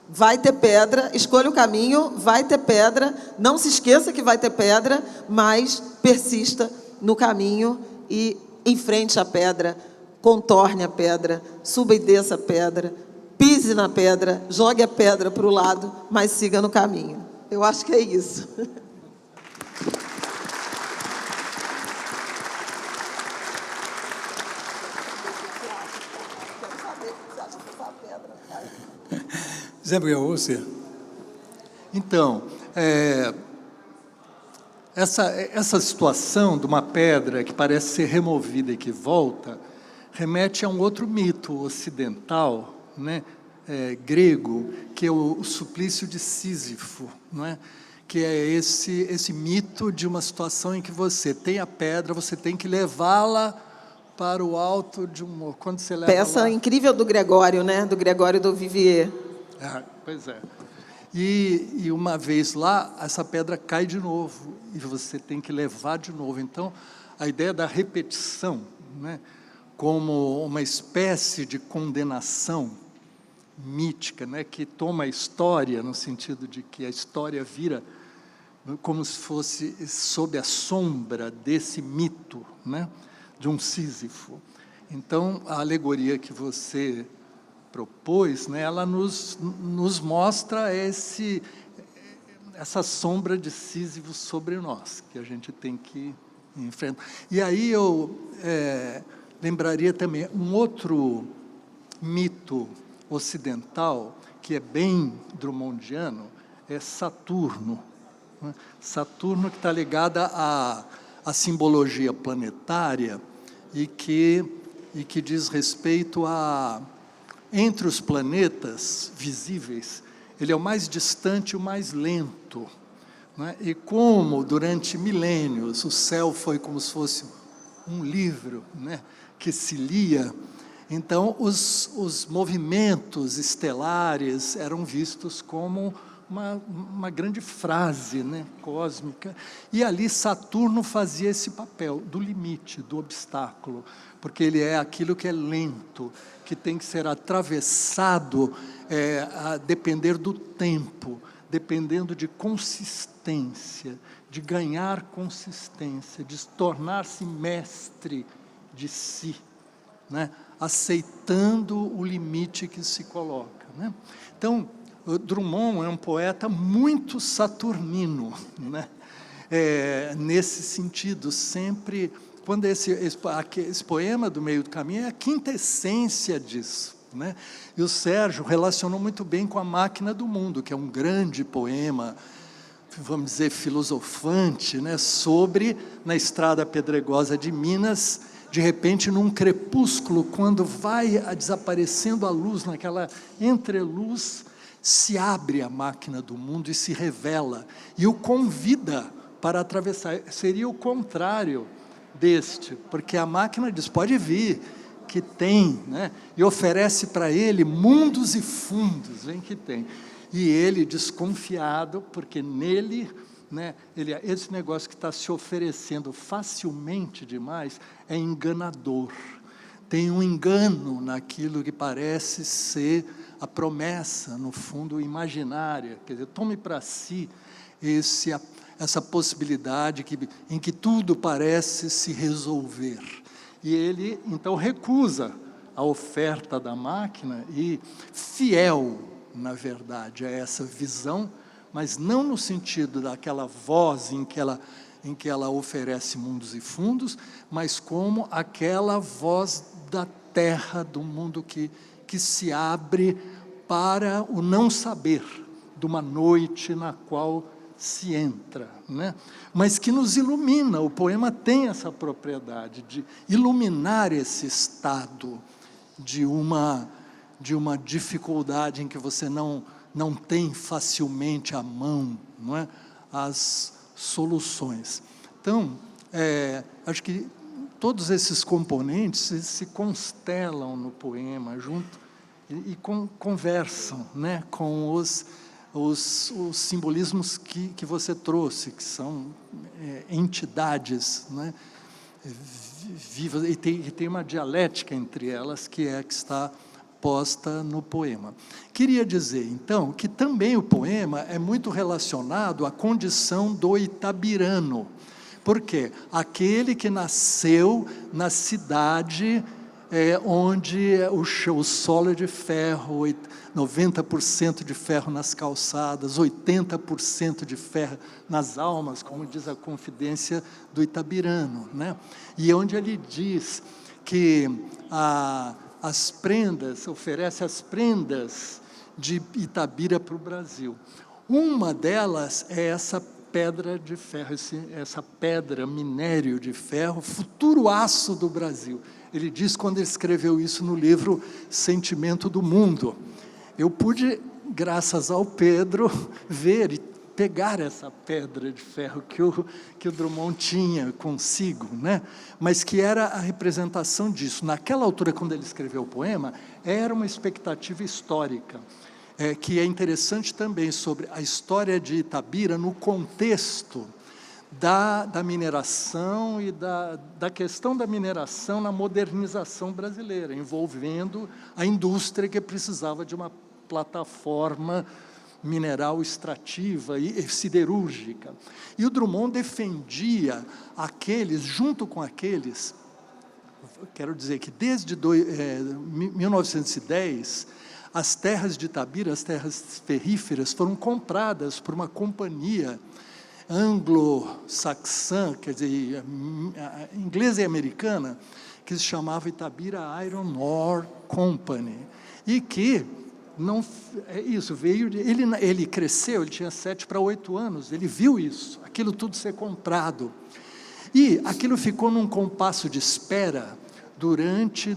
Vai ter pedra, escolha o caminho, vai ter pedra, não se esqueça que vai ter pedra, mas persista no caminho e enfrente a pedra, contorne a pedra, suba e desça a pedra, pise na pedra, jogue a pedra para o lado, mas siga no caminho. Eu acho que é isso. Zé Miguel, você. Então, essa situação de uma pedra que parece ser removida e que volta, remete a um outro mito ocidental, né, grego, que é o suplício de Sísifo, não é? Que é esse mito de uma situação em que você tem a pedra, você tem que levá-la para o alto de um morro. Quando você leva Peça lá... incrível do Gregório, né? Do Gregório do Vivier. Pois é. E uma vez lá, essa pedra cai de novo, e você tem que levar de novo. Então, a ideia da repetição, né, como uma espécie de condenação mítica, né, que toma a história, no sentido de que a história vira como se fosse sob a sombra desse mito, né, de um Sísifo. Então, a alegoria que você propôs, né, ela nos mostra essa sombra de Sísifo sobre nós, que a gente tem que enfrentar. E aí eu lembraria também um outro mito ocidental, que é bem drummondiano, é Saturno. Saturno, que está ligada à simbologia planetária e que diz respeito a... Entre os planetas visíveis, ele é o mais distante e o mais lento. Né? E como, durante milênios, o céu foi como se fosse um livro, né, que se lia, então os movimentos estelares eram vistos como uma grande frase, né, cósmica, e ali Saturno fazia esse papel do limite, do obstáculo, porque ele é aquilo que é lento, que tem que ser atravessado a depender do tempo, dependendo de consistência, de ganhar consistência, de tornar-se mestre de si, né, aceitando o limite que se coloca, né? Então, Drummond é um poeta muito saturnino, né? Nesse sentido, sempre, quando esse poema do Meio do Caminho é a quintessência disso, né? E o Sérgio relacionou muito bem com A Máquina do Mundo, que é um grande poema, vamos dizer, filosofante, né? Sobre, na estrada pedregosa de Minas, de repente, num crepúsculo, quando vai desaparecendo a luz, naquela entreluz, se abre a máquina do mundo e se revela, e o convida para atravessar. Seria o contrário deste, porque a máquina diz, pode vir, que tem, né? E oferece para ele mundos e fundos, vem que tem. E ele, desconfiado, porque nele, né, esse negócio que está se oferecendo facilmente demais, é enganador. Tem um engano naquilo que parece ser a promessa, no fundo, imaginária. Quer dizer, tome para si essa possibilidade em que tudo parece se resolver. E ele, então, recusa a oferta da máquina e, fiel, na verdade, a essa visão, mas não no sentido daquela voz em que ela oferece mundos e fundos, mas como aquela voz da terra, do mundo que se abre para o não saber, de uma noite na qual se entra, né? Mas que nos ilumina. O poema tem essa propriedade de iluminar esse estado de uma dificuldade em que você não tem facilmente à mão, não é, as soluções. Então, acho que todos esses componentes se constelam no poema junto e conversam, né, com os simbolismos que você trouxe, que são entidades, né, vivas, e tem uma dialética entre elas que está posta no poema. Queria dizer, então, que também o poema é muito relacionado à condição do itabirano. Por quê? Aquele que nasceu na cidade onde o solo é de ferro, 90% de ferro nas calçadas, 80% de ferro nas almas, como diz a Confidência do Itabirano, né? E onde ele diz que oferece as prendas de Itabira para o Brasil. Uma delas é essa pedra de ferro, essa pedra, minério de ferro, futuro aço do Brasil. Ele diz, quando ele escreveu isso no livro Sentimento do Mundo. Eu pude, graças ao Pedro, ver e pegar essa pedra de ferro que o Drummond tinha consigo, né? Mas que era a representação disso. Naquela altura, quando ele escreveu o poema, era uma expectativa histórica, que é interessante também, sobre a história de Itabira no contexto da mineração e da questão da mineração na modernização brasileira, envolvendo a indústria que precisava de uma plataforma mineral extrativa e siderúrgica. E o Drummond defendia aqueles, junto com aqueles, quero dizer que desde 1910, as terras de Itabira, as terras ferríferas, foram compradas por uma companhia anglo-saxã, quer dizer, inglesa e americana, que se chamava Itabira Iron Ore Company, e que não é isso, veio ele cresceu, ele tinha 7 para 8 anos, ele viu isso, aquilo tudo ser comprado, e aquilo ficou num compasso de espera durante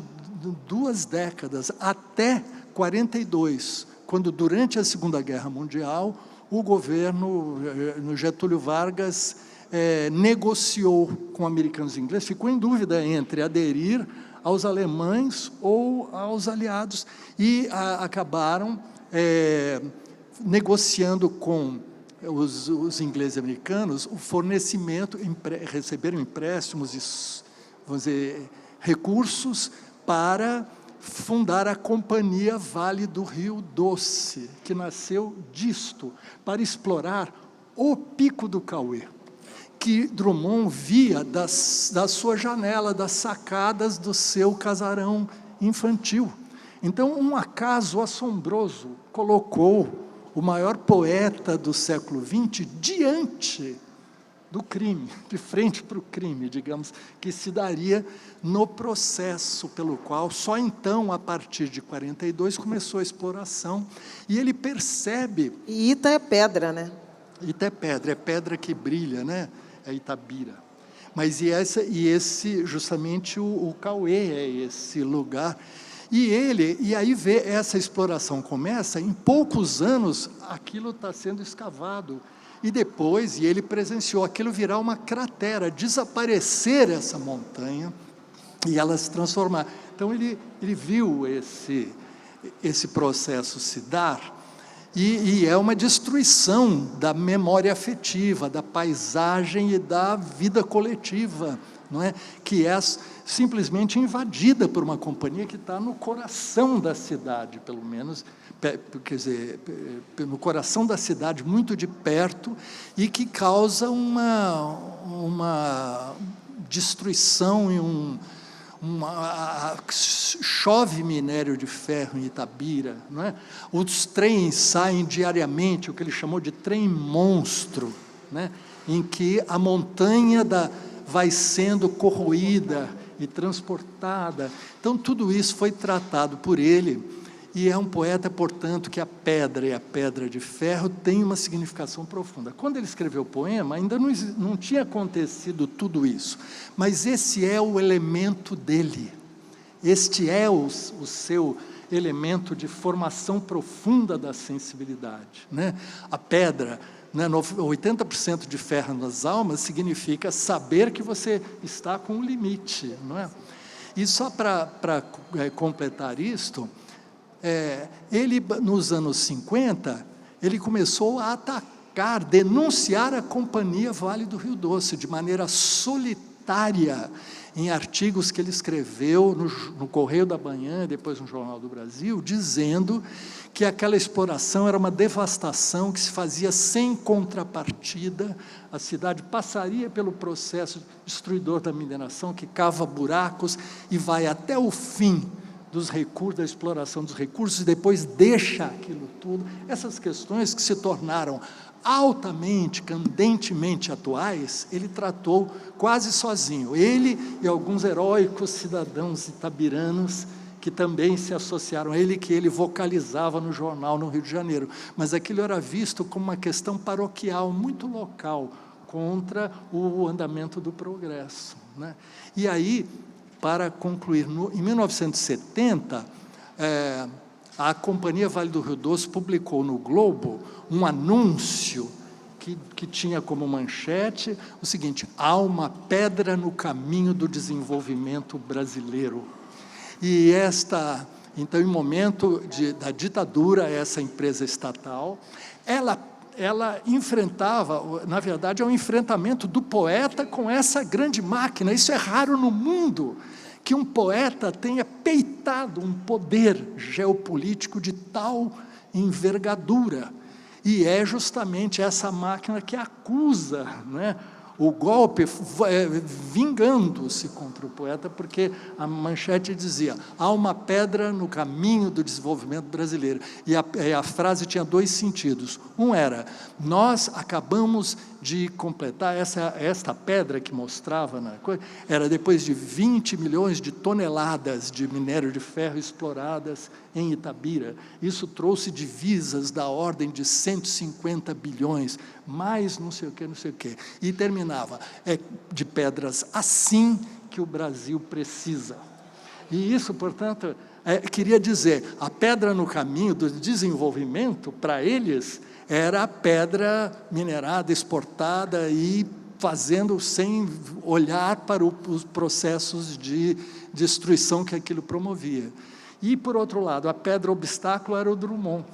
2 décadas, até 42, quando durante a Segunda Guerra Mundial o governo, no Getúlio Vargas, negociou com americanos e ingleses, ficou em dúvida entre aderir aos alemães ou aos aliados, e acabaram negociando com os ingleses e americanos o fornecimento, receberam empréstimos, vamos dizer, recursos para fundar a Companhia Vale do Rio Doce, que nasceu disto, para explorar o Pico do Cauê, que Drummond via da sua janela, das sacadas do seu casarão infantil. Então, um acaso assombroso colocou o maior poeta do século XX diante do crime, de frente para o crime, digamos, que se daria no processo pelo qual, só então, a partir de 42, começou a exploração, e ele percebe... E Ita é pedra, né? Ita é pedra que brilha, né? É Itabira. Mas esse justamente o Cauê é esse lugar. E aí essa exploração começa, em poucos anos, aquilo está sendo escavado. E depois, ele presenciou aquilo virar uma cratera, desaparecer essa montanha e ela se transformar. Então, ele viu esse processo se dar, e é uma destruição da memória afetiva, da paisagem e da vida coletiva, não é? Que é simplesmente invadida por uma companhia que está no coração da cidade, pelo menos, quer dizer, no coração da cidade, muito de perto, e que causa uma destruição e chove minério de ferro em Itabira, não é? Os trens saem diariamente, o que ele chamou de trem monstro, né? Em que a montanha vai sendo corroída e transportada. Então, tudo isso foi tratado por ele, e é um poeta, portanto, que a pedra e a pedra de ferro têm uma significação profunda. Quando ele escreveu o poema, ainda não tinha acontecido tudo isso, mas esse é o elemento dele, este é o seu elemento de formação profunda da sensibilidade, né? A pedra, né, 80% de ferro nas almas significa saber que você está com um limite, não é? E só para completar isto, ele, nos anos 50, ele começou a atacar, denunciar a Companhia Vale do Rio Doce, de maneira solitária, em artigos que ele escreveu no Correio da Manhã, depois no Jornal do Brasil, dizendo que aquela exploração era uma devastação que se fazia sem contrapartida, a cidade passaria pelo processo destruidor da mineração, que cava buracos e vai até o fim dos recursos, da exploração dos recursos, e depois deixa aquilo tudo. Essas questões que se tornaram altamente, candentemente atuais, ele tratou quase sozinho. Ele e alguns heróicos cidadãos itabiranos que também se associaram a ele, que ele vocalizava no jornal no Rio de Janeiro. Mas aquilo era visto como uma questão paroquial, muito local, contra o andamento do progresso, né? E aí, para concluir, em 1970, a Companhia Vale do Rio Doce publicou no Globo um anúncio que tinha como manchete o seguinte: há uma pedra no caminho do desenvolvimento brasileiro. E então, em momento da ditadura, essa empresa estatal, ela enfrentava, na verdade, é um enfrentamento do poeta com essa grande máquina. Isso é raro no mundo, que um poeta tenha peitado um poder geopolítico de tal envergadura. E é justamente essa máquina que acusa, né, o golpe, vingando-se contra o poeta, porque a manchete dizia: há uma pedra no caminho do desenvolvimento brasileiro. E a frase tinha dois sentidos. Um era: nós acabamos de completar esta pedra que mostrava na coisa, era depois de 20 milhões de toneladas de minério de ferro exploradas em Itabira. Isso trouxe divisas da ordem de 150 bilhões, mais não sei o que, não sei o que. E terminava: é de pedras assim que o Brasil precisa. E isso, portanto, queria dizer, a pedra no caminho do desenvolvimento, para eles, era a pedra minerada, exportada e fazendo sem olhar para os processos de destruição que aquilo promovia. E, por outro lado, a pedra obstáculo era o Drummond,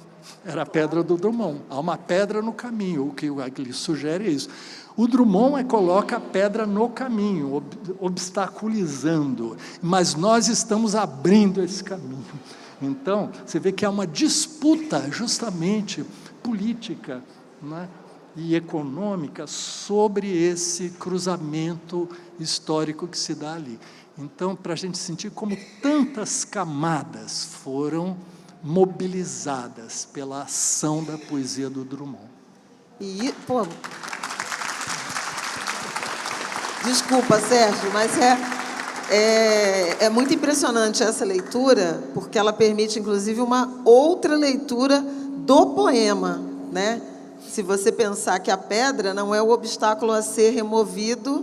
era a pedra do Drummond. Há uma pedra no caminho, o que ele sugere é isso. O Drummond coloca a pedra no caminho, obstaculizando, mas nós estamos abrindo esse caminho. Então, você vê que há uma disputa, justamente, política, né, e econômica sobre esse cruzamento histórico que se dá ali. Então, para a gente sentir como tantas camadas foram mobilizadas pela ação da poesia do Drummond. E, desculpa, Sérgio, mas é muito impressionante essa leitura, porque ela permite, inclusive, uma outra leitura do poema, né? Se você pensar que a pedra não é o obstáculo a ser removido,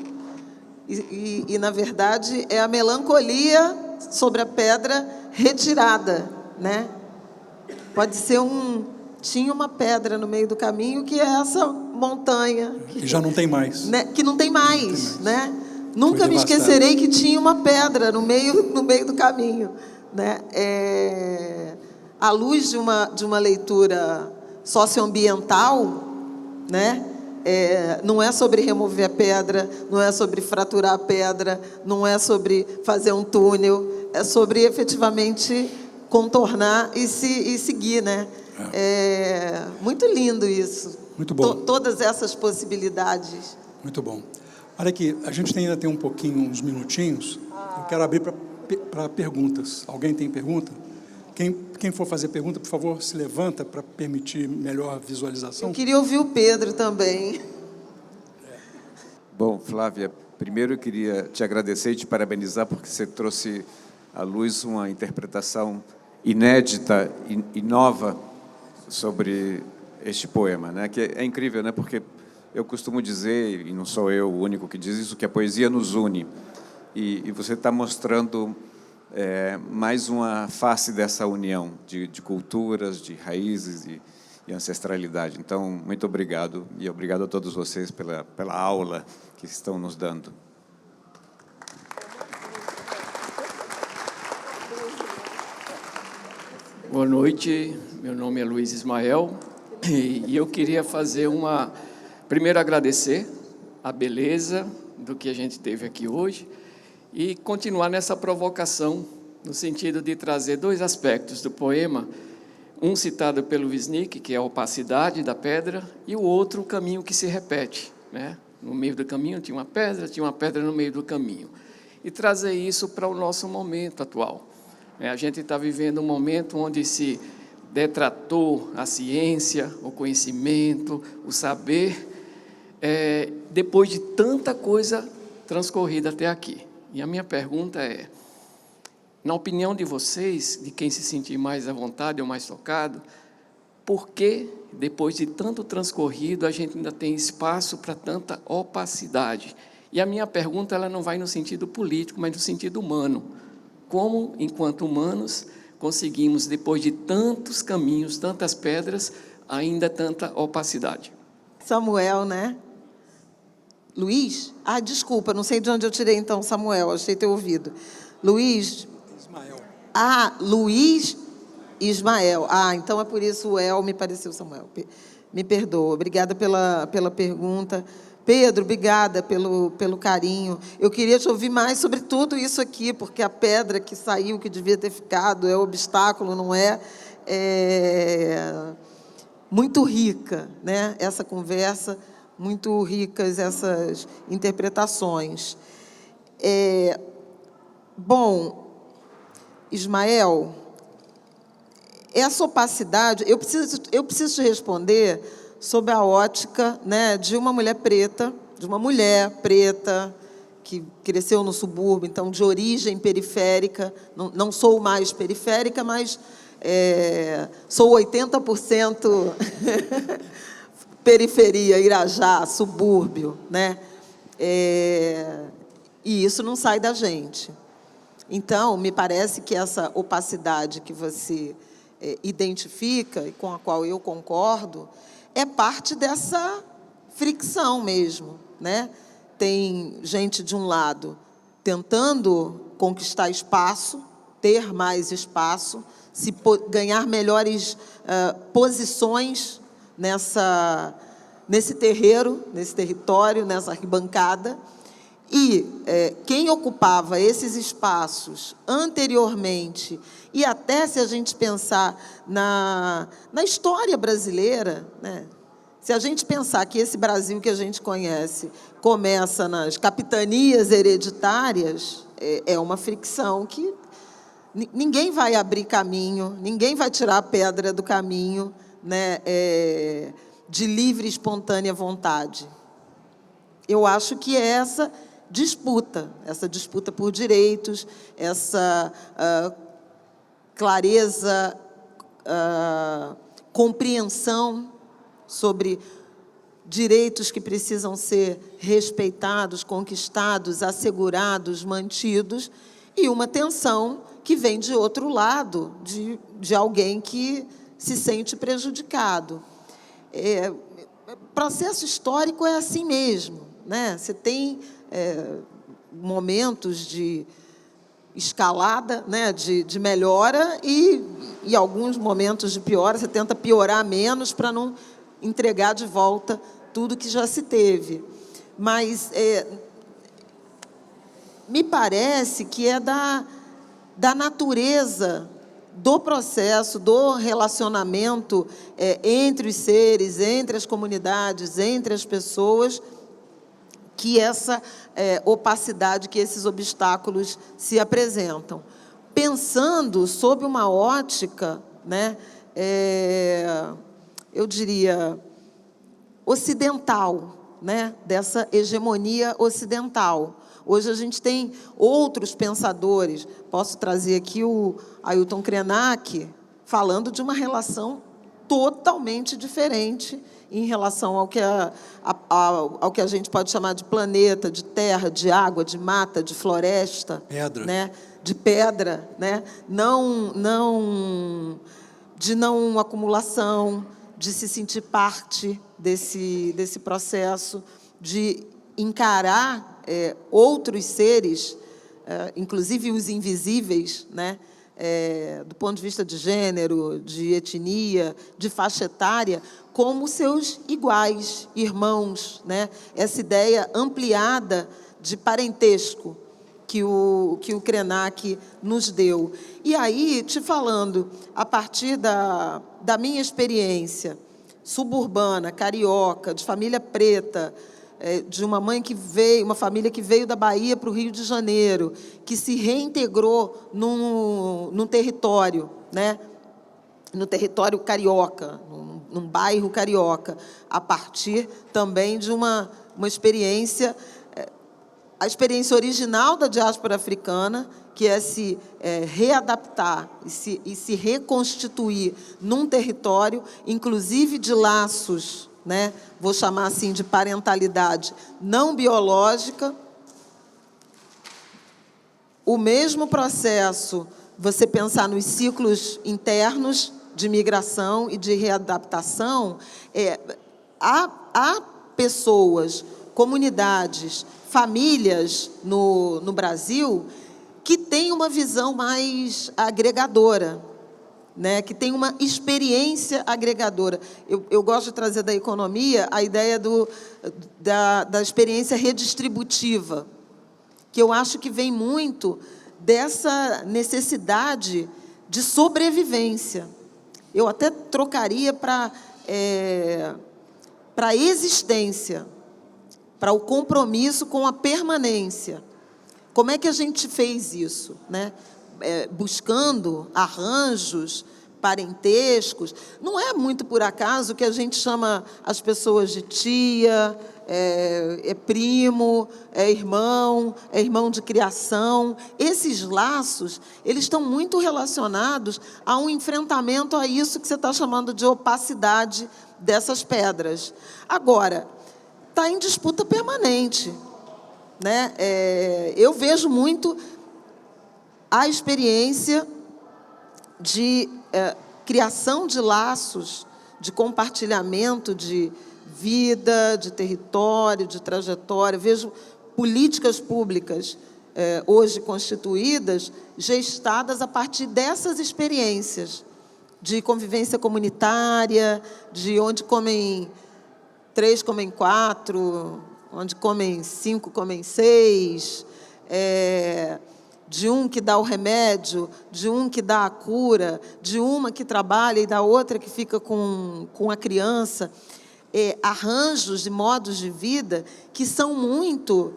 e na verdade, é a melancolia sobre a pedra retirada, né? Pode ser tinha uma pedra no meio do caminho, que é essa montanha. Que já não tem mais. Né? Que não tem mais, né? Nunca me esquecerei que tinha uma pedra no meio do caminho, né? À luz de uma leitura socioambiental, né? Não é sobre remover a pedra, não é sobre fraturar a pedra, não é sobre fazer um túnel, é sobre efetivamente contornar e seguir, né? Muito lindo isso. Muito bom. Todas essas possibilidades. Muito bom. Olha aqui, a gente ainda tem uns minutinhos. Eu quero abrir para perguntas. Alguém tem pergunta? Quem for fazer pergunta, por favor, se levanta para permitir melhor visualização. Eu queria ouvir o Pedro também. Bom, Flávia, primeiro eu queria te agradecer e te parabenizar porque você trouxe à luz uma interpretação inédita e nova sobre este poema, né? Que é incrível, né? Porque eu costumo dizer, e não sou eu o único que diz isso, que a poesia nos une. E você está mostrando mais uma face dessa união de culturas, de raízes e ancestralidade. Então, muito obrigado, e obrigado a todos vocês pela aula que estão nos dando. Boa noite, meu nome é Luiz Ismael, e eu queria primeiro agradecer a beleza do que a gente teve aqui hoje, e continuar nessa provocação, no sentido de trazer dois aspectos do poema, um citado pelo Wisnik, que é a opacidade da pedra, e o outro, o caminho que se repete, né? No meio do caminho tinha uma pedra no meio do caminho. E trazer isso para o nosso momento atual. A gente está vivendo um momento onde se detratou a ciência, o conhecimento, o saber, depois de tanta coisa transcorrida até aqui. E a minha pergunta é: na opinião de vocês, de quem se sentir mais à vontade ou mais tocado, por que, depois de tanto transcorrido, a gente ainda tem espaço para tanta opacidade? E a minha pergunta, ela não vai no sentido político, mas no sentido humano. Como, enquanto humanos, conseguimos, depois de tantos caminhos, tantas pedras, ainda tanta opacidade? Samuel, né? Luiz? Ah, desculpa, não sei de onde eu tirei então Samuel, achei ter ouvido. Luiz? Ismael. Ah, Luiz Ismael. Ah, então é por isso o El me pareceu Samuel. Me perdoa. Obrigada pela pergunta. Pedro, obrigada pelo carinho. Eu queria te ouvir mais sobre tudo isso aqui, porque a pedra que saiu, que devia ter ficado, é obstáculo, não é? É muito rica, né? Essa conversa, muito ricas essas interpretações. Bom, Ismael, essa opacidade, eu preciso te responder sob a ótica, né, de uma mulher preta, que cresceu no subúrbio, então de origem periférica, não sou mais periférica, mas sou 80% periferia, Irajá, subúrbio, né? E isso não sai da gente. Então, me parece que essa opacidade que você identifica, e com a qual eu concordo, é parte dessa fricção mesmo, né? Tem gente de um lado tentando conquistar espaço, ter mais espaço, ganhar melhores posições nesse terreiro, nesse território, nessa arquibancada. E quem ocupava esses espaços anteriormente, e até se a gente pensar na história brasileira, né? Se a gente pensar que esse Brasil que a gente conhece começa nas capitanias hereditárias, é uma fricção que ninguém vai abrir caminho, ninguém vai tirar a pedra do caminho, né, de livre e espontânea vontade. Eu acho que é essa disputa por direitos, essa clareza, compreensão sobre direitos que precisam ser respeitados, conquistados, assegurados, mantidos, e uma tensão que vem de outro lado, de alguém que se sente prejudicado. Processo histórico é assim mesmo, né? Você tem momentos de escalada, né, de melhora e alguns momentos de piora. Você tenta piorar menos para não entregar de volta tudo que já se teve. Mas me parece que é da natureza do processo, do relacionamento entre os seres, entre as comunidades, entre as pessoas, que essa opacidade, que esses obstáculos se apresentam. Pensando sob uma ótica, né, eu diria, ocidental, né, dessa hegemonia ocidental. Hoje a gente tem outros pensadores. Posso trazer aqui o Ailton Krenak, falando de uma relação totalmente diferente em relação ao que a gente pode chamar de planeta, de terra, de água, de mata, de floresta, pedra, né? De pedra, né? De não acumulação, de se sentir parte desse processo, de encarar outros seres, inclusive os invisíveis, né? Do ponto de vista de gênero, de etnia, de faixa etária, como seus iguais, irmãos, né? Essa ideia ampliada de parentesco que o Krenak nos deu. E aí, te falando, a partir da minha experiência suburbana, carioca, de família preta, de uma família que veio da Bahia para o Rio de Janeiro, que se reintegrou num território, né? No território carioca, num bairro carioca, a partir também de uma experiência, a experiência original da diáspora africana, que é se readaptar e se reconstituir num território, inclusive de laços, né? Vou chamar assim de parentalidade não biológica. O mesmo processo, você pensar nos ciclos internos de migração e de readaptação, há pessoas, comunidades, famílias no Brasil que têm uma visão mais agregadora, né? Que tem uma experiência agregadora. Eu gosto de trazer da economia a ideia da experiência redistributiva, que eu acho que vem muito dessa necessidade de sobrevivência. Eu até trocaria para a existência, para o compromisso com a permanência. Como é que a gente fez isso, né? Buscando arranjos parentescos. Não é muito por acaso que a gente chama as pessoas de tia, primo, irmão de criação. Esses laços, eles estão muito relacionados a um enfrentamento a isso que você está chamando de opacidade dessas pedras. Agora, está em disputa permanente, né? Eu vejo muito a experiência de criação de laços, de compartilhamento de vida, de território, de trajetória. Vejo políticas públicas hoje constituídas, gestadas a partir dessas experiências de convivência comunitária, de onde comem 3, comem 4, onde comem 5, comem 6, de um que dá o remédio, de um que dá a cura, de uma que trabalha e da outra que fica com a criança. Arranjos de modos de vida que são muito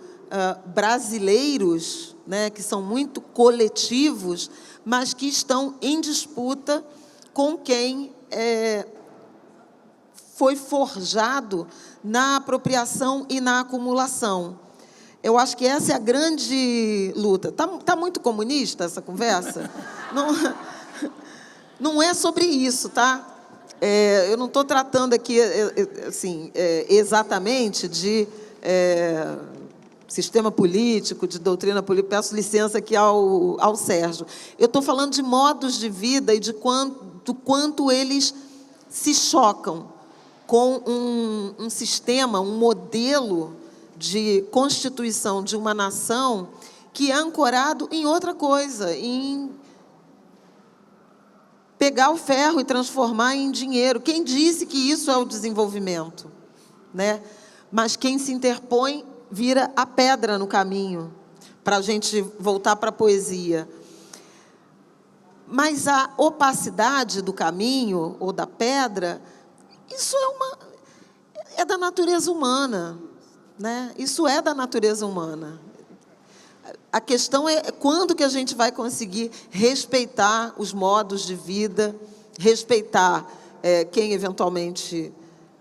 brasileiros, né, que são muito coletivos, mas que estão em disputa com quem foi forjado na apropriação e na acumulação. Eu acho que essa é a grande luta. Tá muito comunista essa conversa? Não é sobre isso, tá? Eu não estou tratando aqui assim, exatamente de sistema político, de doutrina política. Peço licença aqui ao Sérgio. Eu estou falando de modos de vida e do quanto eles se chocam com um sistema, um modelo de constituição de uma nação que é ancorado em outra coisa, em pegar o ferro e transformar em dinheiro. Quem disse que isso é o desenvolvimento, né? Mas quem se interpõe vira a pedra no caminho, para a gente voltar para a poesia. Mas a opacidade do caminho ou da pedra, isso é da natureza humana, né? Isso é da natureza humana. A questão é quando que a gente vai conseguir respeitar os modos de vida, respeitar quem eventualmente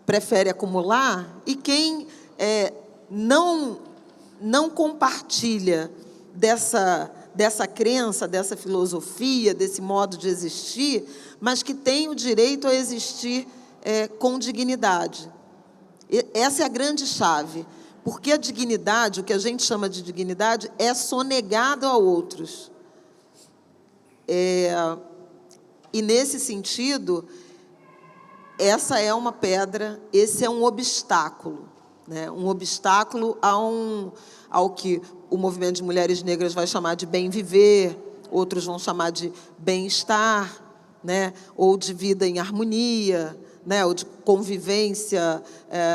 prefere acumular e quem não compartilha dessa crença, dessa filosofia, desse modo de existir, mas que tem o direito a existir com dignidade. Essa é a grande chave. Porque a dignidade, o que a gente chama de dignidade, é sonegado a outros. E, nesse sentido, essa é uma pedra, esse é um obstáculo, né? Um obstáculo ao que o movimento de mulheres negras vai chamar de bem-viver, outros vão chamar de bem-estar, né? Ou de vida em harmonia, né, ou de convivência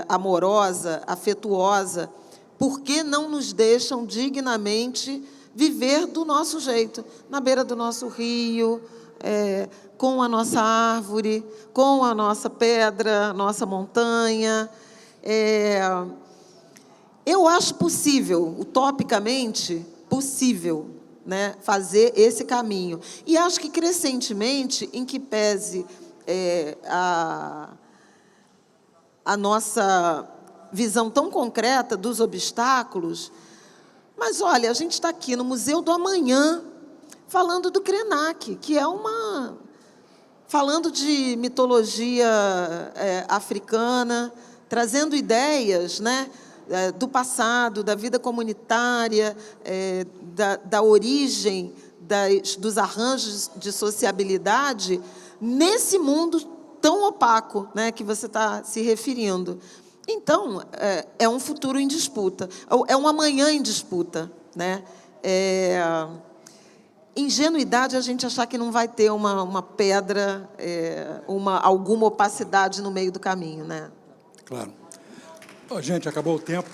amorosa, afetuosa, porque não nos deixam dignamente viver do nosso jeito, na beira do nosso rio, com a nossa árvore, com a nossa pedra, nossa montanha. Eu acho possível, utopicamente possível, né, fazer esse caminho. E acho que, crescentemente, em que pese a nossa visão tão concreta dos obstáculos, mas, olha, a gente está aqui no Museu do Amanhã, falando do Krenak, que é uma... falando de mitologia africana, trazendo ideias, né, do passado, da vida comunitária, da origem dos arranjos de sociabilidade, nesse mundo tão opaco, né, que você está se referindo. Então, é um futuro em disputa, é um amanhã em disputa, né? Ingenuidade é a gente achar que não vai ter uma pedra, alguma opacidade no meio do caminho, né? Claro. Gente, acabou o tempo.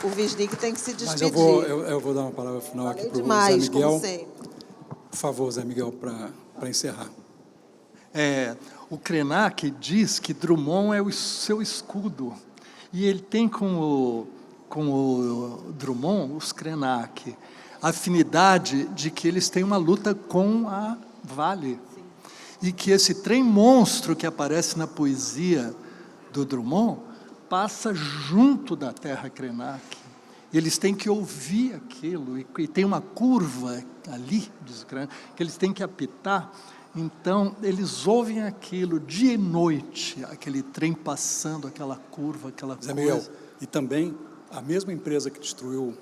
O Wisnik tem que se despedir. Mas eu vou dar uma palavra final aqui para o Zé Miguel. Como sempre. Por favor, Zé Miguel, para encerrar. O Krenak diz que Drummond é o seu escudo. E ele tem com o Drummond, os Krenak, a afinidade de que eles têm uma luta com a Vale. Sim. E que esse trem monstro que aparece na poesia do Drummond passa junto da terra Krenak. Eles têm que ouvir aquilo, e tem uma curva ali, diz o Krenak, que eles têm que apitar. Então, eles ouvem aquilo dia e noite, aquele trem passando, aquela curva, aquela coisa. Zé Miguel, e também a mesma empresa que destruiu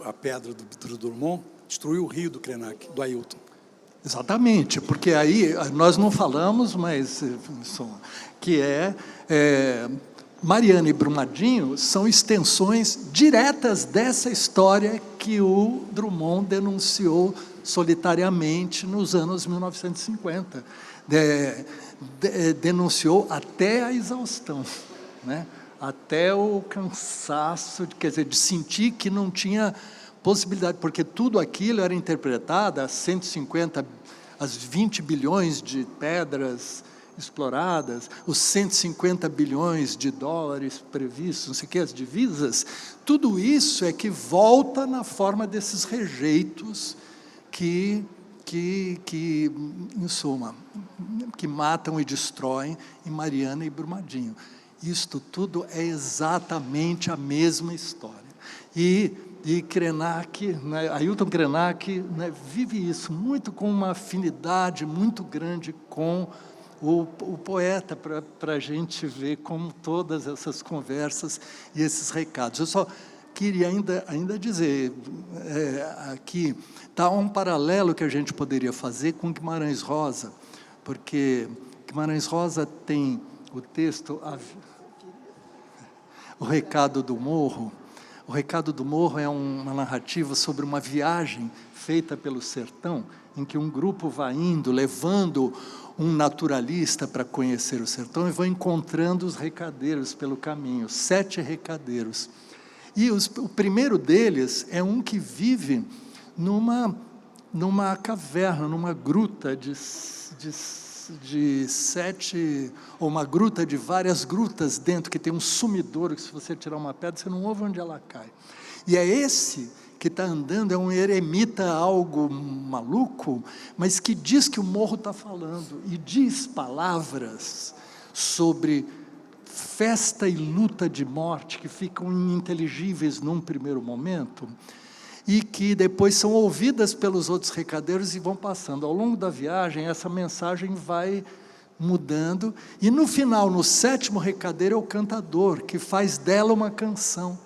a pedra do Drummond, destruiu o rio do Krenak, do Ailton. Exatamente, porque aí nós não falamos, mas que Mariana e Brumadinho são extensões diretas dessa história que o Drummond denunciou solitariamente nos anos 1950. Denunciou até a exaustão, né? Até o cansaço, quer dizer, de sentir que não tinha possibilidade, porque tudo aquilo era interpretado, as 20 bilhões de pedras exploradas, os 150 bilhões de dólares previstos, não sei o que, as divisas, tudo isso é que volta na forma desses rejeitos que em suma, que matam e destroem em Mariana e Brumadinho. Isto tudo é exatamente a mesma história. E Krenak, né, Ailton Krenak, né, vive isso muito com uma afinidade muito grande com o poeta, para a gente ver como todas essas conversas e esses recados. Eu só queria ainda dizer, aqui está um paralelo que a gente poderia fazer com Guimarães Rosa, porque Guimarães Rosa tem o texto, O Recado do Morro. O Recado do Morro é uma narrativa sobre uma viagem feita pelo sertão, em que um grupo vai indo, levando um naturalista para conhecer o sertão, e vão encontrando os recadeiros pelo caminho, 7 recadeiros. E o primeiro deles é um que vive numa caverna, numa gruta de 7, ou uma gruta de várias grutas dentro, que tem um sumidouro, que se você tirar uma pedra, você não ouve onde ela cai. E é esse que está andando, é um eremita algo maluco, mas que diz que o morro está falando, e diz palavras sobre festa e luta de morte, que ficam ininteligíveis num primeiro momento, e que depois são ouvidas pelos outros recadeiros e vão passando. Ao longo da viagem, essa mensagem vai mudando, e no final, no 7º recadeiro, é o cantador, que faz dela uma canção,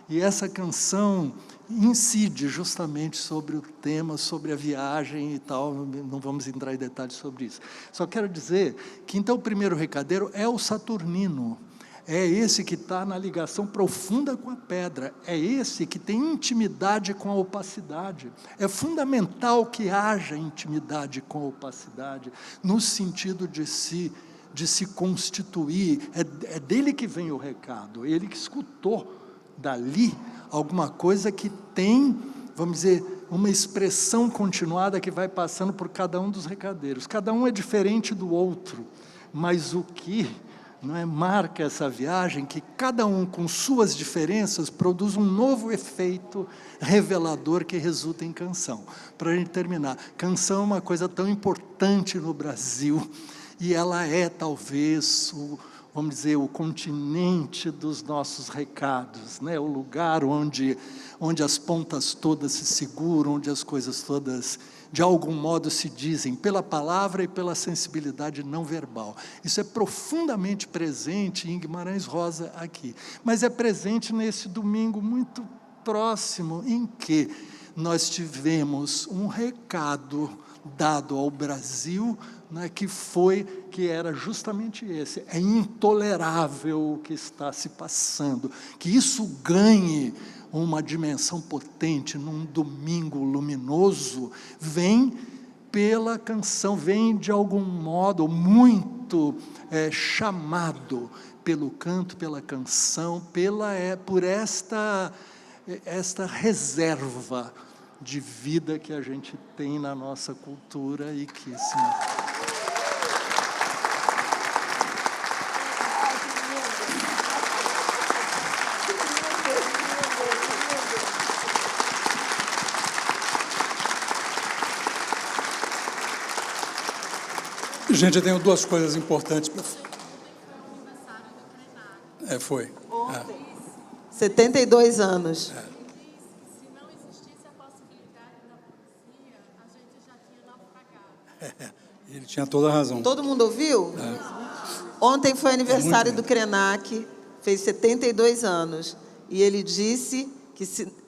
e essa canção incide justamente sobre o tema, sobre a viagem e tal, não vamos entrar em detalhes sobre isso. Só quero dizer que, então, o primeiro recadeiro é o saturnino, é esse que está na ligação profunda com a pedra, é esse que tem intimidade com a opacidade. É fundamental que haja intimidade com a opacidade, no sentido de se constituir, é dele que vem o recado, ele que escutou dali alguma coisa que tem, vamos dizer, uma expressão continuada que vai passando por cada um dos recadeiros. Cada um é diferente do outro, mas o que marca essa viagem, que cada um, com suas diferenças, produz um novo efeito revelador que resulta em canção. Para a gente terminar, canção é uma coisa tão importante no Brasil, e ela é, talvez, vamos dizer, o continente dos nossos recados, né? O lugar onde as pontas todas se seguram, onde as coisas todas, de algum modo, se dizem, pela palavra e pela sensibilidade não verbal. Isso é profundamente presente em Guimarães Rosa aqui, mas é presente nesse domingo muito próximo, em que nós tivemos um recado dado ao Brasil, né, que era justamente esse: é intolerável o que está se passando, que isso ganhe uma dimensão potente num domingo luminoso, vem pela canção, vem de algum modo muito chamado pelo canto, pela canção, por esta reserva de vida que a gente tem na nossa cultura e que, sim, Gente, eu tenho duas coisas importantes para... Foi. Ontem. 72 anos. Se não existisse a possibilidade da poesia, a gente já tinha naufragado. Ele tinha toda a razão. Todo mundo ouviu? Ontem foi aniversário do Krenak, fez 72 anos. E ele disse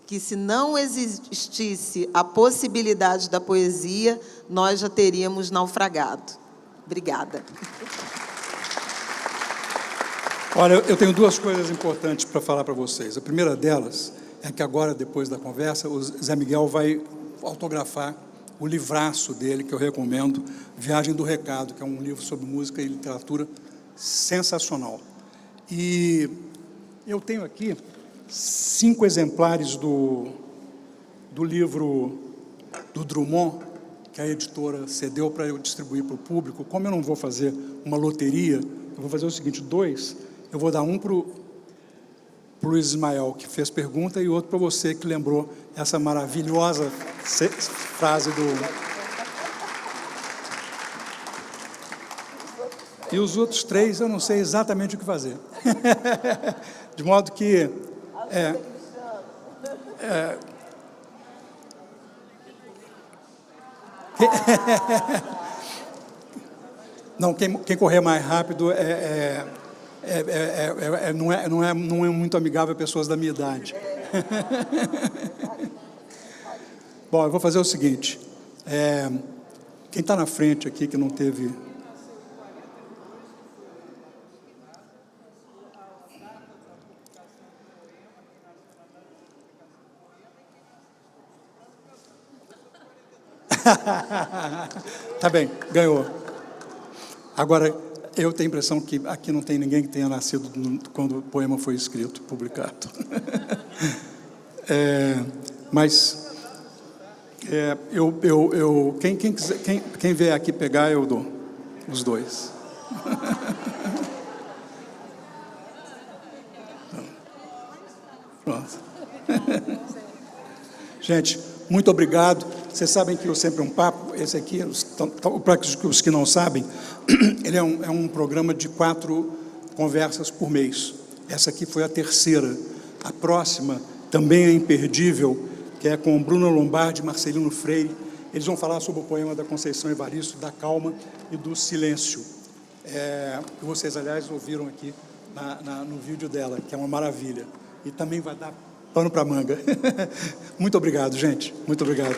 que se não existisse a possibilidade da poesia, nós já teríamos naufragado. Obrigada. Olha, eu tenho duas coisas importantes para falar para vocês. A primeira delas é que agora, depois da conversa, o Zé Miguel vai autografar o livraço dele, que eu recomendo, Viagem do Recado, que é um livro sobre música e literatura sensacional. E eu tenho aqui 5 exemplares do livro do Drummond, que a editora cedeu para eu distribuir para o público. Como eu não vou fazer uma loteria, eu vou fazer o seguinte: 2, eu vou dar um para o Luiz Ismael, que fez pergunta, e outro para você, que lembrou essa maravilhosa frase do... E os outros 3, eu não sei exatamente o que fazer. De modo que... Não, quem correr mais rápido não é muito amigável a pessoas da minha idade. Bom, eu vou fazer o seguinte: quem está na frente aqui, que não teve... Tá bem, ganhou. Agora, eu tenho a impressão que aqui não tem ninguém que tenha nascido quando o poema foi escrito, publicado. Mas quem vier aqui pegar, eu dou os 2. Pronto. Gente, muito obrigado. Vocês sabem que o Sempre um Papo, esse aqui, para os que não sabem, ele é um programa de 4 conversas por mês. Essa aqui foi a 3ª. A próxima também é imperdível, que é com Bruno Lombardi e Marcelino Freire. Eles vão falar sobre o poema da Conceição Evaristo, da calma e do silêncio. Que vocês, aliás, ouviram aqui no vídeo dela, que é uma maravilha. E também vai dar pano para manga. Muito obrigado, gente. Muito obrigado.